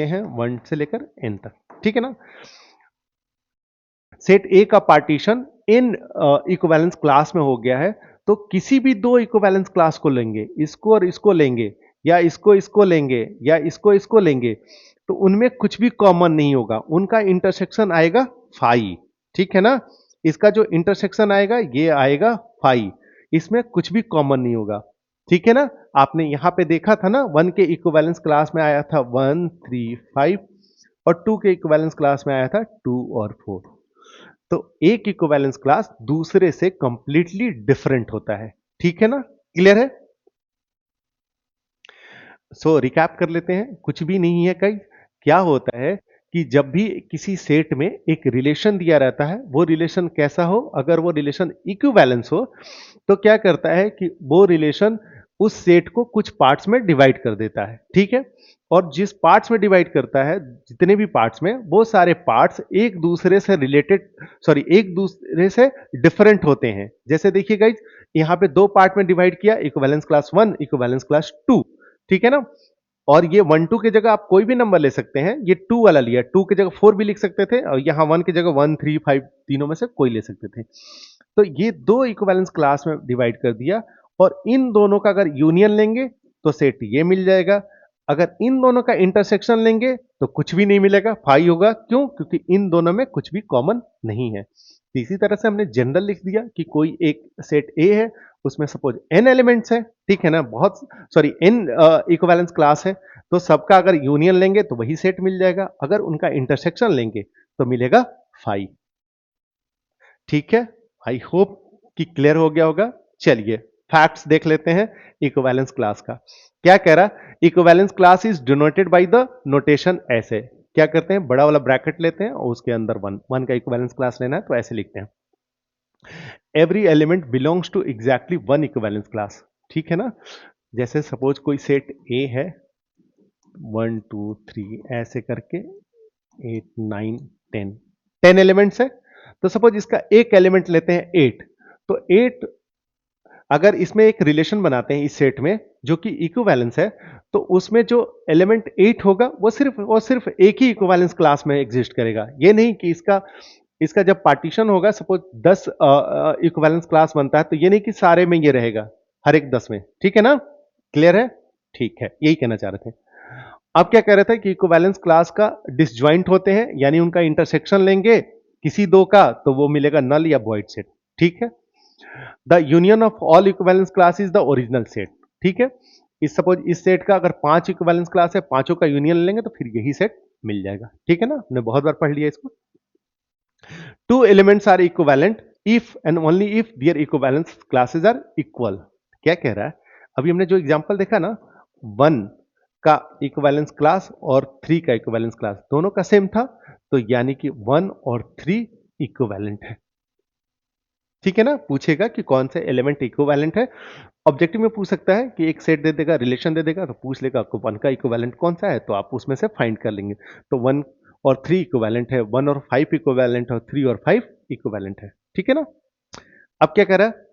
हैं 1 से लेकर n तक। ठीक है ना, सेट ए का पार्टीशन इन इक्विवेलेंस क्लास में हो गया है, तो किसी भी दो इक्विवेलेंस क्लास को लेंगे, इसको और इसको लेंगे, या इसको लेंगे, या इसको लेंगे, तो उनमें कुछ भी कॉमन नहीं होगा, उनका इंटरसेक्शन आएगा फाई। ठीक है ना, इसका जो इंटरसेक्शन आएगा ये आएगा फाई, इसमें कुछ भी कॉमन नहीं होगा। ठीक है ना, आपने यहां पे देखा था ना, 1 के इक्विवेलेंस क्लास में आया था 1 3 5, और 2 के इक्विवेलेंस क्लास में आया था 2 और 4। तो एक इक्विवेलेंस क्लास दूसरे से कंप्लीटली डिफरेंट होता है। ठीक है ना, क्लियर है? सो रिकैप कर लेते हैं, कुछ भी नहीं है कई। क्या होता है कि जब भी किसी सेट में एक रिलेशन दिया रहता है, वो रिलेशन कैसा हो, अगर वो रिलेशन इक्विवेलेंस हो, तो क्या करता है कि वो रिलेशन उस सेट को कुछ पार्ट्स में डिवाइड कर देता है। ठीक है, और जिस पार्ट्स में डिवाइड करता है, जितने भी पार्ट्स में, वो सारे पार्ट्स एक दूसरे से रिलेटेड, सॉरी एक दूसरे से डिफरेंट होते हैं। जैसे देखिए गाइज, यहाँ पे दो पार्ट में डिवाइड किया, इक्विवेलेंस क्लास 1, इक्विवेलेंस क्लास 2। ठीक है ना, और ये 1 2 की जगह आप कोई भी नंबर ले सकते हैं, ये 2 वाला लिया, 2 की जगह 4 भी लिख सकते थे, और यहाँ 1 की जगह 1 3 5 तीनों में से कोई ले सकते थे। तो ये दो इक्विवेलेंस क्लास में डिवाइड कर दिया, और इन दोनों का अगर यूनियन लेंगे तो सेट ये मिल जाएगा। अगर इन दोनों का इंटरसेक्शन लेंगे तो कुछ भी नहीं मिलेगा, 5 होगा। क्यों? क्योंकि इन दोनों में कुछ भी कॉमन नहीं है। तो इसी तरह से हमने जनरल लिख दिया कि कोई एक सेट ए है, उसमें सपोज n एलिमेंट्स है, ठीक है ना, बहुत सॉरी n इक्विवेलेंस क्लास है, तो सबका अगर यूनियन लेंगे तो वही सेट मिल जाएगा, अगर उनका इंटरसेक्शन लेंगे तो मिलेगा 5। ठीक है, आई होप कि क्लियर हो गया होगा। चलिए फैक्ट्स देख लेते हैं इक्विवेलेंस क्लास का। क्या कह रहा? Equivalence class is denoted by the notation ऐसे। क्या करते हैं? बड़ा वाला ब्रैकेट लेते हैं और उसके अंदर वन का इक्विवेलेंस क्लास लेना है तो ऐसे लिखते हैं, every element belongs to exactly one equivalence class. ठीक है ना, जैसे सपोज कोई सेट ए है 1 2 3 ऐसे करके 8 9 10 10 एलिमेंट्स है, तो सपोज इसका एक एलिमेंट लेते हैं 8, तो 8 अगर इसमें एक रिलेशन बनाते हैं इस सेट में जो कि इक्विवेलेंस है, तो उसमें जो एलिमेंट 8 होगा वो सिर्फ एक ही इक्विवेलेंस क्लास में एग्जिस्ट करेगा। ये नहीं कि इसका इसका जब पार्टीशन होगा, सपोज 10 इक्विवेलेंस क्लास बनता है, तो ये नहीं कि सारे में ये रहेगा, हर एक 10 में। ठीक है ना, क्लियर है? ठीक है, यही कहना चाह रहे थे। अब क्या कह रहे थे कि इक्विवेलेंस क्लास का डिसजॉइंट होते हैं, यानी उनका इंटरसेक्शन लेंगे किसी दो का तो वो मिलेगा नल या वॉइड सेट। ठीक है, the union of all equivalence class is the original set. ठीक है, इस सपोज इस सेट का अगर 5 इक्विवेलेंस क्लास है, पांचों का यूनियन लेंगे तो फिर यही सेट मिल जाएगा। ठीक है ना, हमने बहुत बार पढ़ लिया इसको। Two elements are equivalent if and only if their equivalence classes are equal. क्या कह रहा है? अभी हमने जो एग्जांपल देखा ना, 1 का इक्विवेलेंस क्लास और 3 का इक्विवेलेंस क्लास दोनों का सेम था, तो यानी कि 1 और 3 इक्विवेलेंट है। ठीक है ना, पूछेगा कि कौन से एलिमेंट इक्विवेलेंट है। ऑब्जेक्टिव में पूछ सकता है कि एक सेट दे देगा, रिलेशन दे देगा, तो पूछ लेगा आपको 1 का इक्विवेलेंट कौन सा है, तो आप उसमें से फाइंड कर लेंगे। तो 1 और 3 इक्विवेलेंट है, 1 और 5 इक्विवेलेंट है, और 3 और 5 इक्विवेलेंट है। ठीक है ना, अब क्या कह रहा है?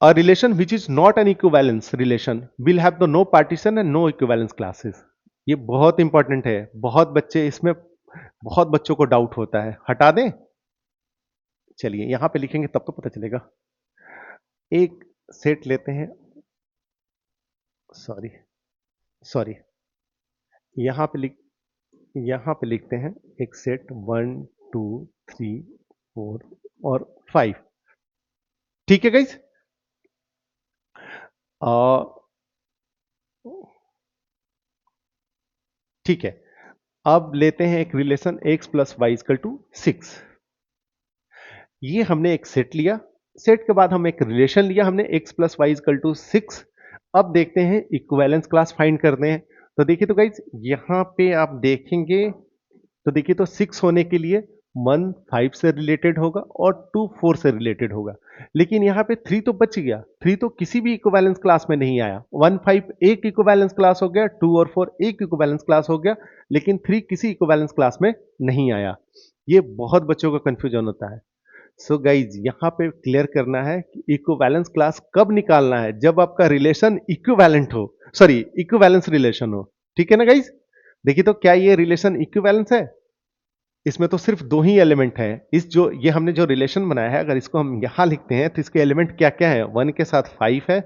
A relation which is not an equivalence relation will have the no partition and no equivalence classes। ये बहुत इंपॉर्टेंट है, बहुत बच्चे इसमें, बहुत बच्चों को डाउट होता है। हटा दें? चलिए यहां पे लिखेंगे तब तो पता चलेगा। एक सेट लेते हैं, सॉरी सॉरी, यहां पे लिख यहां पे लिखते हैं एक सेट 1 2 3 4 और 5। ठीक है गाइस, ठीक है, अब लेते हैं एक relation x plus y equal to 6। ये हमने एक सेट लिया, सेट के बाद हम एक रिलेशन लिया हमने x plus y equal to 6। अब देखते हैं इक्विवेलेंस क्लास फाइंड करते हैं। तो देखिए, तो गाइज यहां पे आप देखेंगे तो देखिए, तो 6 होने के लिए 1 5 से रिलेटेड होगा और 2 4 से रिलेटेड होगा, लेकिन यहाँ पे 3 तो बच गया। 3 तो किसी भी इक्विवेलेंस क्लास में नहीं आया। 1 5 एक इक्विवेलेंस क्लास हो गया, 2 और 4 एक इक्विवेलेंस क्लास हो गया, लेकिन 3 किसी इक्विवेलेंस क्लास में नहीं आया। ये बहुत बच्चों का कंफ्यूजन होता है। सो गाइज यहाँ पे क्लियर करना है कि इक्विवेलेंस क्लास कब निकालना है, जब आपका रिलेशन इक्विवेलेंट हो, सॉरी इक्विवेलेंस रिलेशन हो। ठीक है ना गाइज, देखिए तो क्या ये रिलेशन इक्विवेलेंस है? इसमें तो सिर्फ 2 ही एलिमेंट है। इस जो ये हमने जो रिलेशन बनाया है, अगर इसको हम यहां लिखते हैं तो इसके एलिमेंट क्या क्या है? 1 के साथ 5 है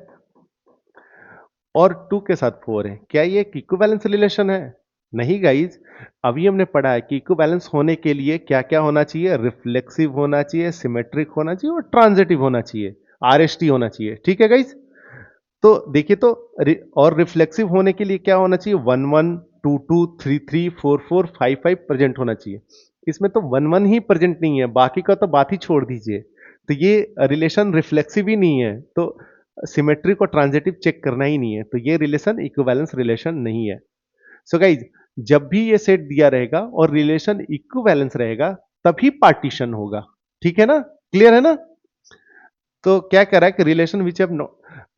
और 2 के साथ 4 है। क्या ये एक इक्विवेलेंस रिलेशन है? नहीं गाइज, अभी हमने पढ़ा है कि इक्विवेलेंस होने के लिए क्या क्या होना चाहिए? रिफ्लेक्सिव होना चाहिए, सिमेट्रिक होना चाहिए और ट्रांजिटिव होना चाहिए, आरएसटी होना चाहिए। ठीक है गाइज, तो देखिए तो और रिफ्लेक्सिव होने के लिए क्या होना चाहिए? 1 1 2 2 3 3 4 4 5 5 प्रेजेंट होना चाहिए। इसमें तो 1 1 ही प्रेजेंट नहीं है, बाकी का तो बात ही छोड़ दीजिए। तो ये रिलेशन रिफ्लेक्सिव ही नहीं है, तो सिमेट्रिक और ट्रांजिटिव चेक करना ही नहीं है, तो ये रिलेशन इक्विवेलेंस रिलेशन नहीं है। सो गाइज, जब भी ये सेट दिया रहेगा और रिलेशन इक्विवेलेंस रहेगा तभी पार्टीशन होगा। ठीक है ना, क्लियर है ना? तो क्या कह रहा है कि रिलेशन विच हैव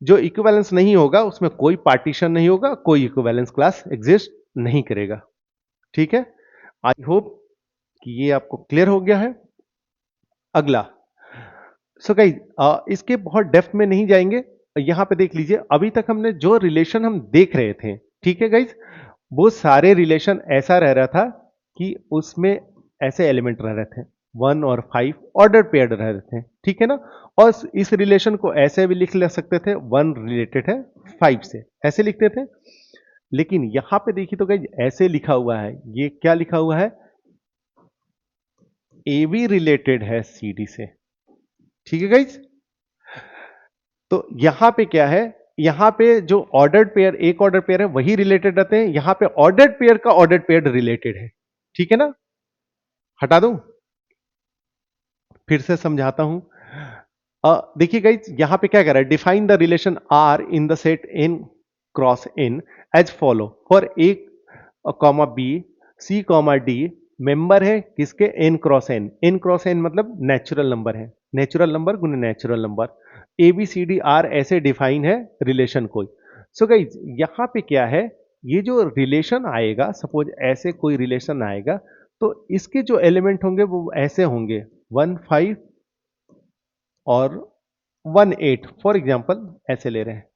जो इक्विवेलेंस नहीं होगा उसमें कोई पार्टीशन नहीं होगा, कोई इक्विवेलेंस क्लास एग्जिस्ट नहीं करेगा। ठीक है, आई होप कि ये आपको क्लियर हो गया है। अगला, सो गाइस इसके बहुत डेप्थ में नहीं जाएंगे, यहां पे देख लीजिए अभी तक हमने जो रिलेशन हम देख रहे थे, ठीक है गाइस, वो सारे रिलेशन ऐसा रह रहा था कि उसमें ऐसे एलिमेंट रह रहे थे 1 और 5 ऑर्डर पेयर्ड रह रहे थे। ठीक है ना, और इस रिलेशन को ऐसे भी लिख ले सकते थे 1 रिलेटेड है 5 से, ऐसे लिखते थे। लेकिन यहां पे देखिए तो गाइज ऐसे लिखा हुआ है, ये क्या लिखा हुआ है, ए बी रिलेटेड है सी डी से। ठीक है गाइज, तो यहां पे क्या है, यहां पे जो ऑर्डर्ड पेयर, एक ऑर्डर पेयर है वही रिलेटेड रहते हैं, यहां पे ऑर्डर्ड पेयर का ऑर्डर्ड पेयर रिलेटेड है। ठीक है ना, हटा दूं, फिर से समझाता हूं। देखिए गाइज यहां पे क्या कर रहा है, define the relation R in the set N cross N as follow for a comma b c comma d member है किसके, N cross N. N cross N मतलब नेचुरल नंबर है, नेचुरल नंबर गुने natural number. A b c d are ऐसे डिफाइन है रिलेशन कोई। सो गाइज यहां पे क्या है, ये जो रिलेशन आएगा, सपोज ऐसे कोई रिलेशन आएगा, तो इसके जो एलिमेंट होंगे वो ऐसे होंगे 1 5 और 1 8 फॉर एग्जाम्पल ऐसे ले रहे हैं।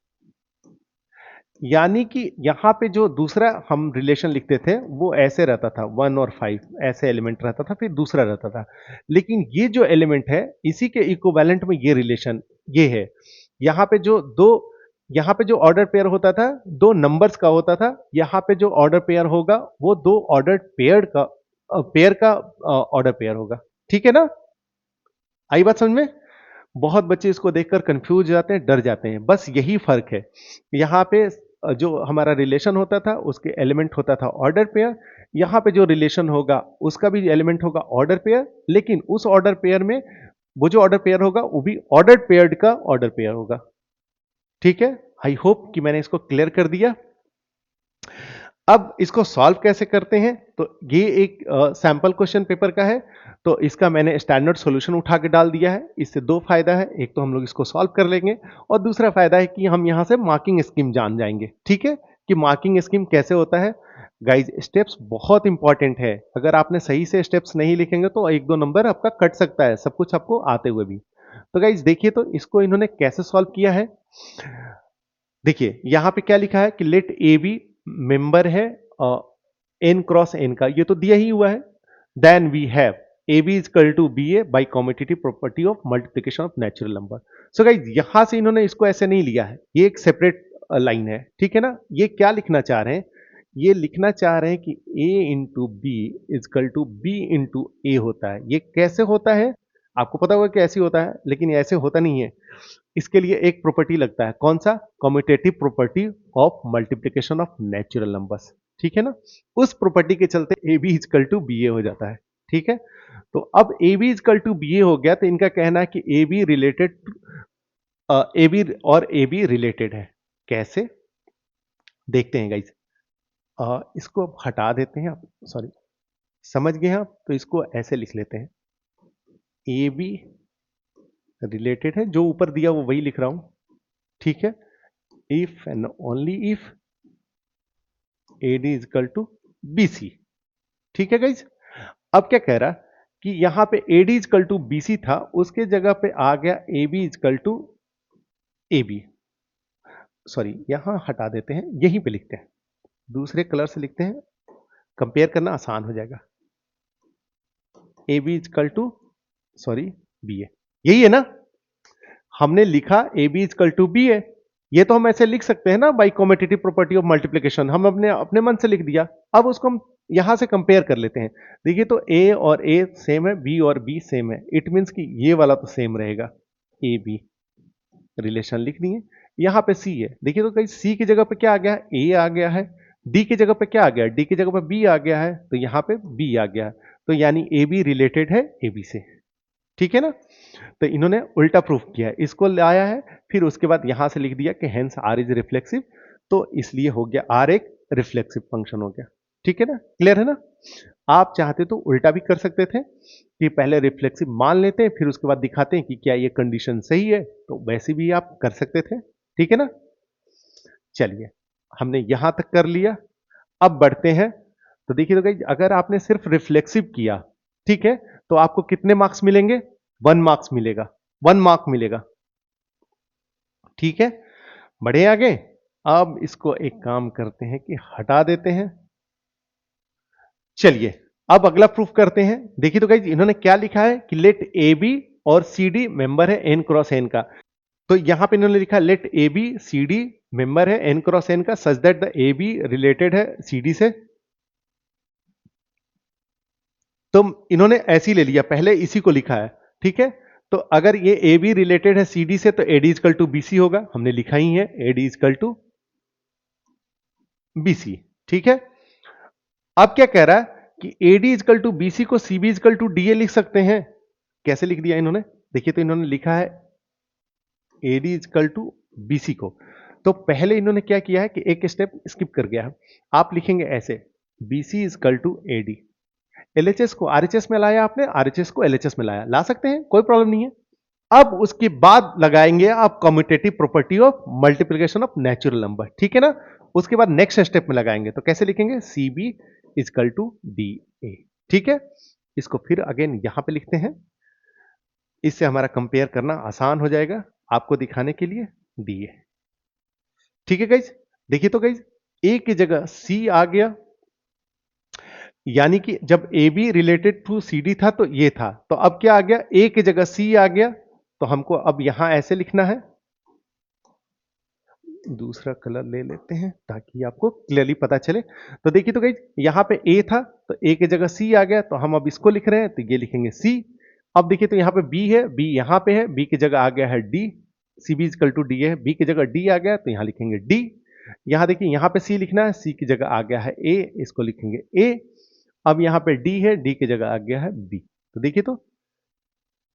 यानी कि यहां पे जो दूसरा हम रिलेशन लिखते थे वो ऐसे रहता था, 1 और 5 ऐसे एलिमेंट रहता था, फिर दूसरा रहता था। लेकिन ये जो एलिमेंट है इसी के इक्विवेलेंट में ये रिलेशन ये है। यहां पे जो दो, यहां पे जो ऑर्डर पेयर होता था दो नंबर्स का होता था, यहां पे जो ऑर्डर पेयर होगा वो दो ऑर्डर पेयर का ऑर्डर पेयर होगा। ठीक है ना, आई बात समझ में। बहुत बच्चे इसको देखकर कंफ्यूज हो जाते हैं, डर जाते हैं, बस यही फर्क है। यहाँ पे जो हमारा रिलेशन होता था उसके एलिमेंट होता था ऑर्डर पेयर, यहाँ पे जो रिलेशन होगा उसका भी एलिमेंट होगा ऑर्डर पेयर, लेकिन उस ऑर्डर पेयर में वो जो ऑर्डर पेयर होगा वो भी ऑर्डर पेयर्ड का ऑर्डर पेयर होगा। ठीक है, आई होप कि मैंने इसको क्लियर कर दिया। अब इसको सॉल्व कैसे करते हैं, तो ये एक सैंपल क्वेश्चन पेपर का है, तो इसका मैंने स्टैंडर्ड सॉल्यूशन उठा के डाल दिया है। इससे दो फायदा है, एक तो हम लोग इसको सॉल्व कर लेंगे और दूसरा फायदा है कि हम यहां से मार्किंग स्कीम जान जाएंगे। ठीक है, कि मार्किंग स्कीम कैसे होता है। गाइज स्टेप्स बहुत इंपॉर्टेंट है, अगर आपने सही से स्टेप्स नहीं लिखेंगे तो एक दो नंबर आपका कट सकता है, सब कुछ आपको आते हुए भी। तो गाइज देखिए तो इसको इन्होंने कैसे सॉल्व किया है। देखिए यहां पे क्या लिखा है कि लेट ए बी मेंबर है एन क्रॉस एन का, ये तो दिया ही हुआ है। Then we have a B equal to B a by commutative property of multiplication of natural number. So guys यहां से इन्होंने इसको ऐसे नहीं लिया है, ये एक सेपरेट लाइन है। ठीक है ना, ये क्या लिखना चाह रहे हैं, ये लिखना चाह रहे हैं कि a into B equal to B into A होता है। ये कैसे होता है आपको पता होगा कि ऐसे होता है, लेकिन ऐसे होता नहीं है। इसके लिए एक प्रॉपर्टी लगता है, कौन सा, commutative property of multiplication of natural numbers. ठीक है ना, उस प्रॉपर्टी के चलते A B equal to B A हो जाता है। ठीक है, तो अब A B equal to B A हो गया, तो इनका कहना है कि A B related, A B और ए बी रिलेटेड है। कैसे देखते हैं गाइज, इसको अब हटा देते हैं आप, सॉरी समझ गए हैं आप, तो इसको ऐसे लिख लेते हैं, ए बी रिलेटेड है, जो ऊपर दिया वो वही लिख रहा हूं। ठीक है, if and only if AD is equal to BC। ठीक है गाइज, अब क्या कह रहा कि यहां पे AD is equal to BC था, उसके जगह पे आ गया AB is equal to AB। Sorry यहां हटा देते हैं, यहीं पे लिखते हैं, दूसरे कलर से लिखते हैं, कंपेयर करना आसान हो जाएगा। AB is equal to, sorry BA, यही है ना, हमने लिखा AB is equal to BA, ये तो हम ऐसे लिख सकते हैं ना by commutative property of multiplication, हम अपने अपने मन से लिख दिया। अब उसको हम यहां से कंपेयर कर लेते हैं। देखिए तो A और A सेम है, B और B सेम है, इट मीन्स कि ये वाला तो सेम रहेगा, ए बी रिलेशन लिख दिए। यहां पे C है, देखिए तो कहीं C की जगह पे क्या आ गया है, A आ गया है, D की जगह पे क्या आ गया है, D की जगह पे B आ गया है, तो यहां पे B आ गया है, तो यानी ए बी रिलेटेड है ए बी से। ठीक है ना, तो इन्होंने उल्टा प्रूफ किया है, इसको लाया है, फिर उसके बाद यहां से लिख दिया कि हेंस आर इज रिफ्लेक्सिव, तो इसलिए हो गया आर एक रिफ्लेक्सिव फंक्शन हो गया। ठीक है ना, क्लियर है ना। आप चाहते तो उल्टा भी कर सकते थे कि पहले रिफ्लेक्सिव मान लेते हैं, फिर उसके बाद दिखाते हैं कि क्या ये कंडीशन सही है, तो वैसे भी आप कर सकते थे। ठीक है ना, चलिए हमने यहां तक कर लिया, अब बढ़ते हैं। तो देखिए तो गाइस, अगर आपने सिर्फ रिफ्लेक्सिव किया, ठीक है, तो आपको कितने मार्क्स मिलेंगे, 1 मार्क्स मिलेगा, 1 मार्क मिलेगा। ठीक है, बढ़े आगे। अब इसको एक काम करते हैं कि हटा देते हैं। चलिए अब अगला प्रूफ करते हैं। देखिए तो गाइस, इन्होंने क्या लिखा है कि लेट ए बी और सी डी मेंबर है एन क्रॉस एन का, तो यहां पे इन्होंने लिखा let a b c d member है n क्रॉस n का such that the a B related है सी डी से। तो इन्होंने ऐसे ही ले लिया, पहले इसी को लिखा है, ठीक है। तो अगर ये ए बी रिलेटेड है सी डी से तो A D equal to B C होगा, हमने लिखा ही है A D equal to B C, ठीक है। अब क्या कह रहा है कि A D equal to B C को C B equal to D A लिख सकते हैं। कैसे लिख दिया इन्होंने, देखिए तो इन्होंने लिखा है A D equal to B C को। तो पहले इन्होंने क्या किया है कि एक स्टेप स्किप कर गया है। आप लिखेंगे ऐसे b c equal to a d, LHS को आरएचएस में लाया आपने, आरएचएस को एलएचएस में लाया, ला सकते हैं, कोई प्रॉब्लम नहीं है। अब उसके बाद लगाएंगे आप commutative property of multiplication of natural number, ठीक है ना। उसके बाद नेक्स्ट स्टेप में लगाएंगे, तो कैसे लिखेंगे c B equal to D a, ठीक है। इसको फिर अगेन यहां पे लिखते हैं, इससे हमारा कंपेयर करना आसान हो जाएगा आपको दिखाने के लिए डी ए, ठीक है गाइज। देखिए तो गाइज ए की जगह सी आ गया, यानी कि जब a B related to C d था तो ये था, तो अब क्या आ गया ए की जगह सी आ गया। तो हमको अब यहां ऐसे लिखना है, दूसरा कलर ले लेते हैं ताकि आपको क्लियरली पता चले। तो देखिए तो गाइस यहां पे ए था तो ए की जगह सी आ गया, तो हम अब इसको लिख रहे हैं तो ये लिखेंगे सी। अब देखिए तो यहां पे बी है, बी यहां पे है, बी की जगह आ गया है d, c B equal to d है, बी की जगह डी आ गया तो यहां लिखेंगे डी। यहां देखिए यहां पे सी लिखना है, सी की जगह आ गया है ए, इसको लिखेंगे ए। अब यहां पे डी है, डी की जगह आ गया है बी। तो देखिए तो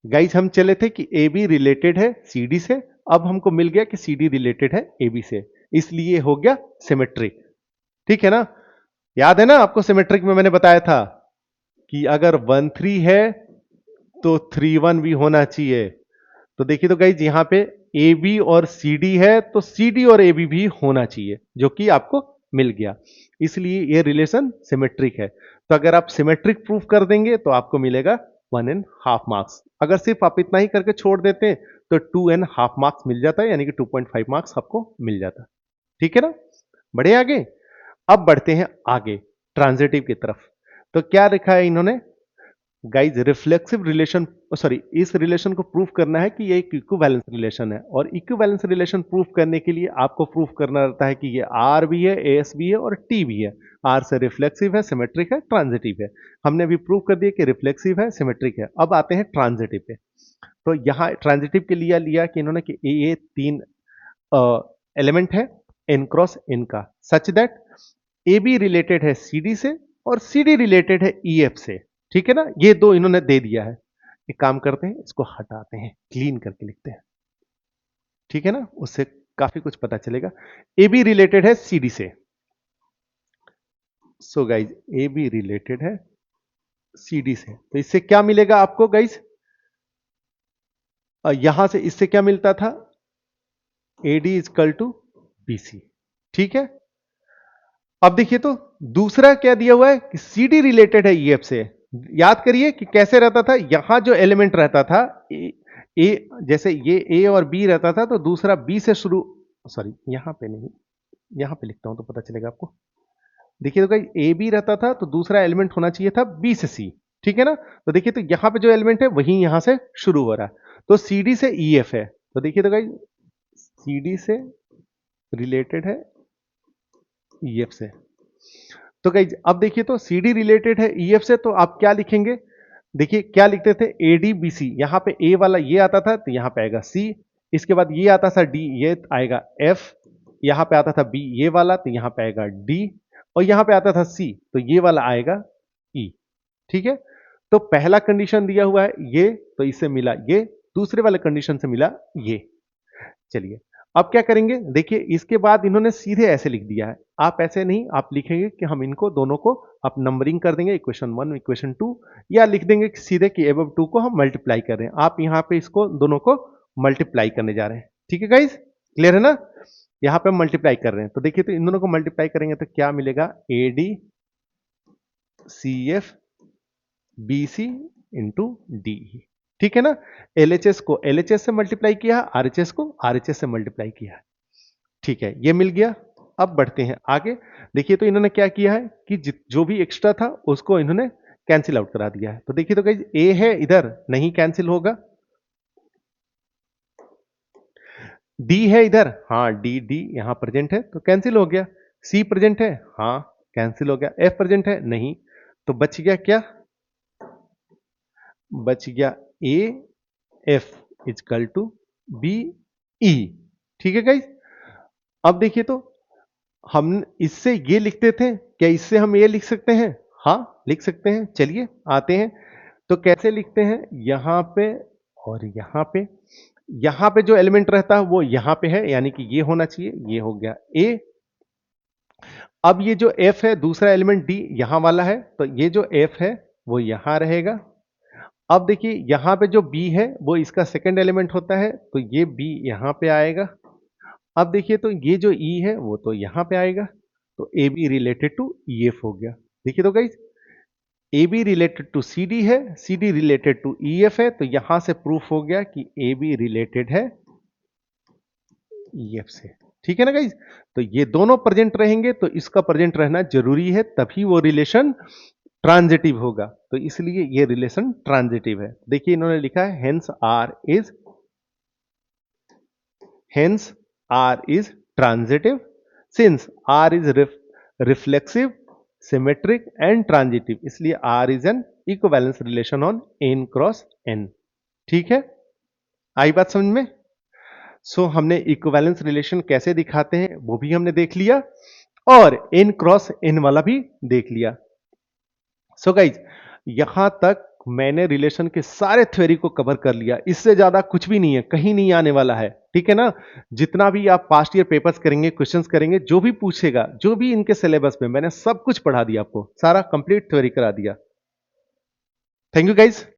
गाइज हम चले थे कि ए बी रिलेटेड है सी डी से, अब हमको मिल गया कि सी डी रिलेटेड है ए बी से, इसलिए हो गया सिमेट्रिक, ठीक है ना। याद है ना आपको सिमेट्रिक में मैंने बताया था कि अगर 1 3 है तो 3 1 भी होना चाहिए। तो देखिए तो गाइज यहां पे ए बी और सी डी है तो सी डी और ए बी भी होना चाहिए, जो कि आपको मिल गया, इसलिए ये रिलेशन सिमेट्रिक है। तो अगर आप सिमेट्रिक प्रूफ कर देंगे तो आपको मिलेगा 1.5 मार्क्स। अगर सिर्फ आप इतना ही करके छोड़ देते हैं तो 2.5 मार्क्स मिल जाता है, यानी कि 2.5 मार्क्स आपको मिल जाता, ठीक है ना। बढ़े आगे, अब बढ़ते हैं आगे ट्रांजिटिव की तरफ। तो क्या लिखा है इन्होंने, गाइज रिफ्लेक्सिव रिलेशन, सॉरी इस रिलेशन को प्रूफ करना है कि ये एक इक्विवेलेंस रिलेशन है, और इक्विवेलेंस रिलेशन प्रूफ करने के लिए आपको प्रूफ करना रहता है कि ये आर भी है, एस भी है और टी भी है। आर से रिफ्लेक्सिव है, सिमेट्रिक है, ट्रांजिटिव है। हमने अभी प्रूफ कर दिया कि रिफ्लेक्सिव है, सिमेट्रिक है। अब आते हैं ट्रांजिटिव पे। तो यहाँ ट्रांजिटिव के लिए लिया कि इन्होंने कि ये 3 एलिमेंट है एन क्रॉस एन का, such that A B related है सी डी से और सी डी रिलेटेड है ई एफ से, ठीक है ना। ये दो इन्होंने दे दिया है। एक काम करते हैं, इसको हटाते हैं, क्लीन करके लिखते हैं, ठीक है ना, उससे काफी कुछ पता चलेगा। ए बी रिलेटेड है सी डी से, so guys A B related है सी डी से, तो इससे क्या मिलेगा आपको गाइज, यहां से इससे क्या मिलता था a D equal to B C, ठीक है। अब देखिए तो दूसरा क्या दिया हुआ है कि सी डी रिलेटेड है ई एफ से। याद करिए कि कैसे रहता था, यहां जो एलिमेंट रहता था ए जैसे ये ए और बी रहता था तो दूसरा बी से शुरू, सॉरी यहां पे नहीं, यहां पे लिखता हूं तो पता चलेगा आपको। देखिए तो गाइस ए बी रहता था तो दूसरा एलिमेंट होना चाहिए था बी से सी, ठीक है ना। तो देखिए तो यहां पे जो एलिमेंट है वही यहां से शुरू हो रहा है, तो सी डी से ई एफ है। तो देखिए तो गाइस सी डी से रिलेटेड है ई एफ से। तो गाइज अब देखिए तो सी डी रिलेटेड है ई एफ से, तो आप क्या लिखेंगे, देखिए क्या लिखते थे ए डी बी सी, यहां पे ए वाला ये आता था तो यहां पे आएगा सी, इसके बाद ये आता था डी, ये आएगा एफ, यहां पे आता था बी ये वाला तो यहां पे आएगा डी, और यहां पे आता था सी तो ये वाला आएगा ई, ठीक है। तो पहला कंडीशन दिया हुआ है ये, तो इससे मिला ये, दूसरे वाले कंडीशन से मिला ये। चलिए अब क्या करेंगे, देखिए इसके बाद इन्होंने सीधे ऐसे लिख दिया है, आप ऐसे नहीं, आप लिखेंगे कि हम इनको दोनों को आप नंबरिंग कर देंगे इक्वेशन 1 इक्वेशन 2, या लिख देंगे कि सीधे कि एबव 2 को हम मल्टीप्लाई कर रहे हैं, आप यहां पे इसको दोनों को मल्टीप्लाई करने जा रहे हैं, ठीक है गाइज, क्लियर है ना। यहां पे हम मल्टीप्लाई कर रहे हैं, तो देखिए तो इन दोनों को मल्टीप्लाई करेंगे तो क्या मिलेगा, a d c f b c into d, ठीक है ना। एलएचएस को एलएचएस से मल्टीप्लाई किया, आरएचएस को आरएचएस से मल्टीप्लाई किया, ठीक है, ये मिल गया। अब बढ़ते हैं आगे, देखिए तो इन्होंने क्या किया है कि जो भी एक्स्ट्रा था उसको इन्होंने कैंसिल आउट करा दिया है। तो देखिए तो गाइस ए है इधर नहीं कैंसिल होगा, डी है इधर, हाँ डी डी यहां प्रेजेंट है तो कैंसिल हो गया। सी प्रेजेंट है, हाँ कैंसिल हो गया। एफ प्रेजेंट है, नहीं, तो बच गया क्या, बच गया a f equal to b e. ठीक है गाइस, अब देखिए तो हम इससे ये लिखते थे, क्या इससे हम ये लिख सकते हैं? हाँ लिख सकते हैं, चलिए आते हैं। तो कैसे लिखते हैं, यहां पे और यहां पे जो एलिमेंट रहता है वो यहां पे है, यानी कि ये होना चाहिए, ये हो गया ए। अब ये जो एफ है दूसरा एलिमेंट डी यहां वाला है, तो ये जो एफ है वो यहां रहेगा। अब देखिए यहां पे जो बी है वो इसका सेकंड एलिमेंट होता है, तो ये बी यहां पे आएगा। अब देखिए तो ये जो ई है वो तो यहां पे आएगा, तो A B related to E F हो गया। देखिए तो guys, A B related to C D है, सी D related to E F है, तो यहां से प्रूफ हो गया कि ए बी रिलेटेड है ई एफ से। ठीक है ना गाइज, तो ये दोनों प्रेजेंट रहेंगे तो इसका प्रेजेंट रहना जरूरी है, तभी वो रिलेशन ट्रांजिटिव होगा। तो इसलिए ये रिलेशन ट्रांजिटिव है। देखिए इन्होंने लिखा है hence R is transitive since R is reflexive symmetric and transitive, इसलिए R is an equivalence relation on N cross N. ठीक है, आई बात समझ में? हमने इक्विवेलेंस रिलेशन कैसे दिखाते हैं वो भी हमने देख लिया, और एन क्रॉस एन वाला भी देख लिया। गाइज, यहां तक मैंने रिलेशन के सारे थ्योरी को कवर कर लिया, इससे ज्यादा कुछ भी नहीं है, कहीं नहीं आने वाला है। ठीक है ना, जितना भी आप पास्ट ईयर पेपर्स करेंगे, क्वेश्चंस करेंगे, जो भी पूछेगा, जो भी इनके सिलेबस में, मैंने सब कुछ पढ़ा दिया, आपको सारा कंप्लीट थ्योरी करा दिया। Thank you guys.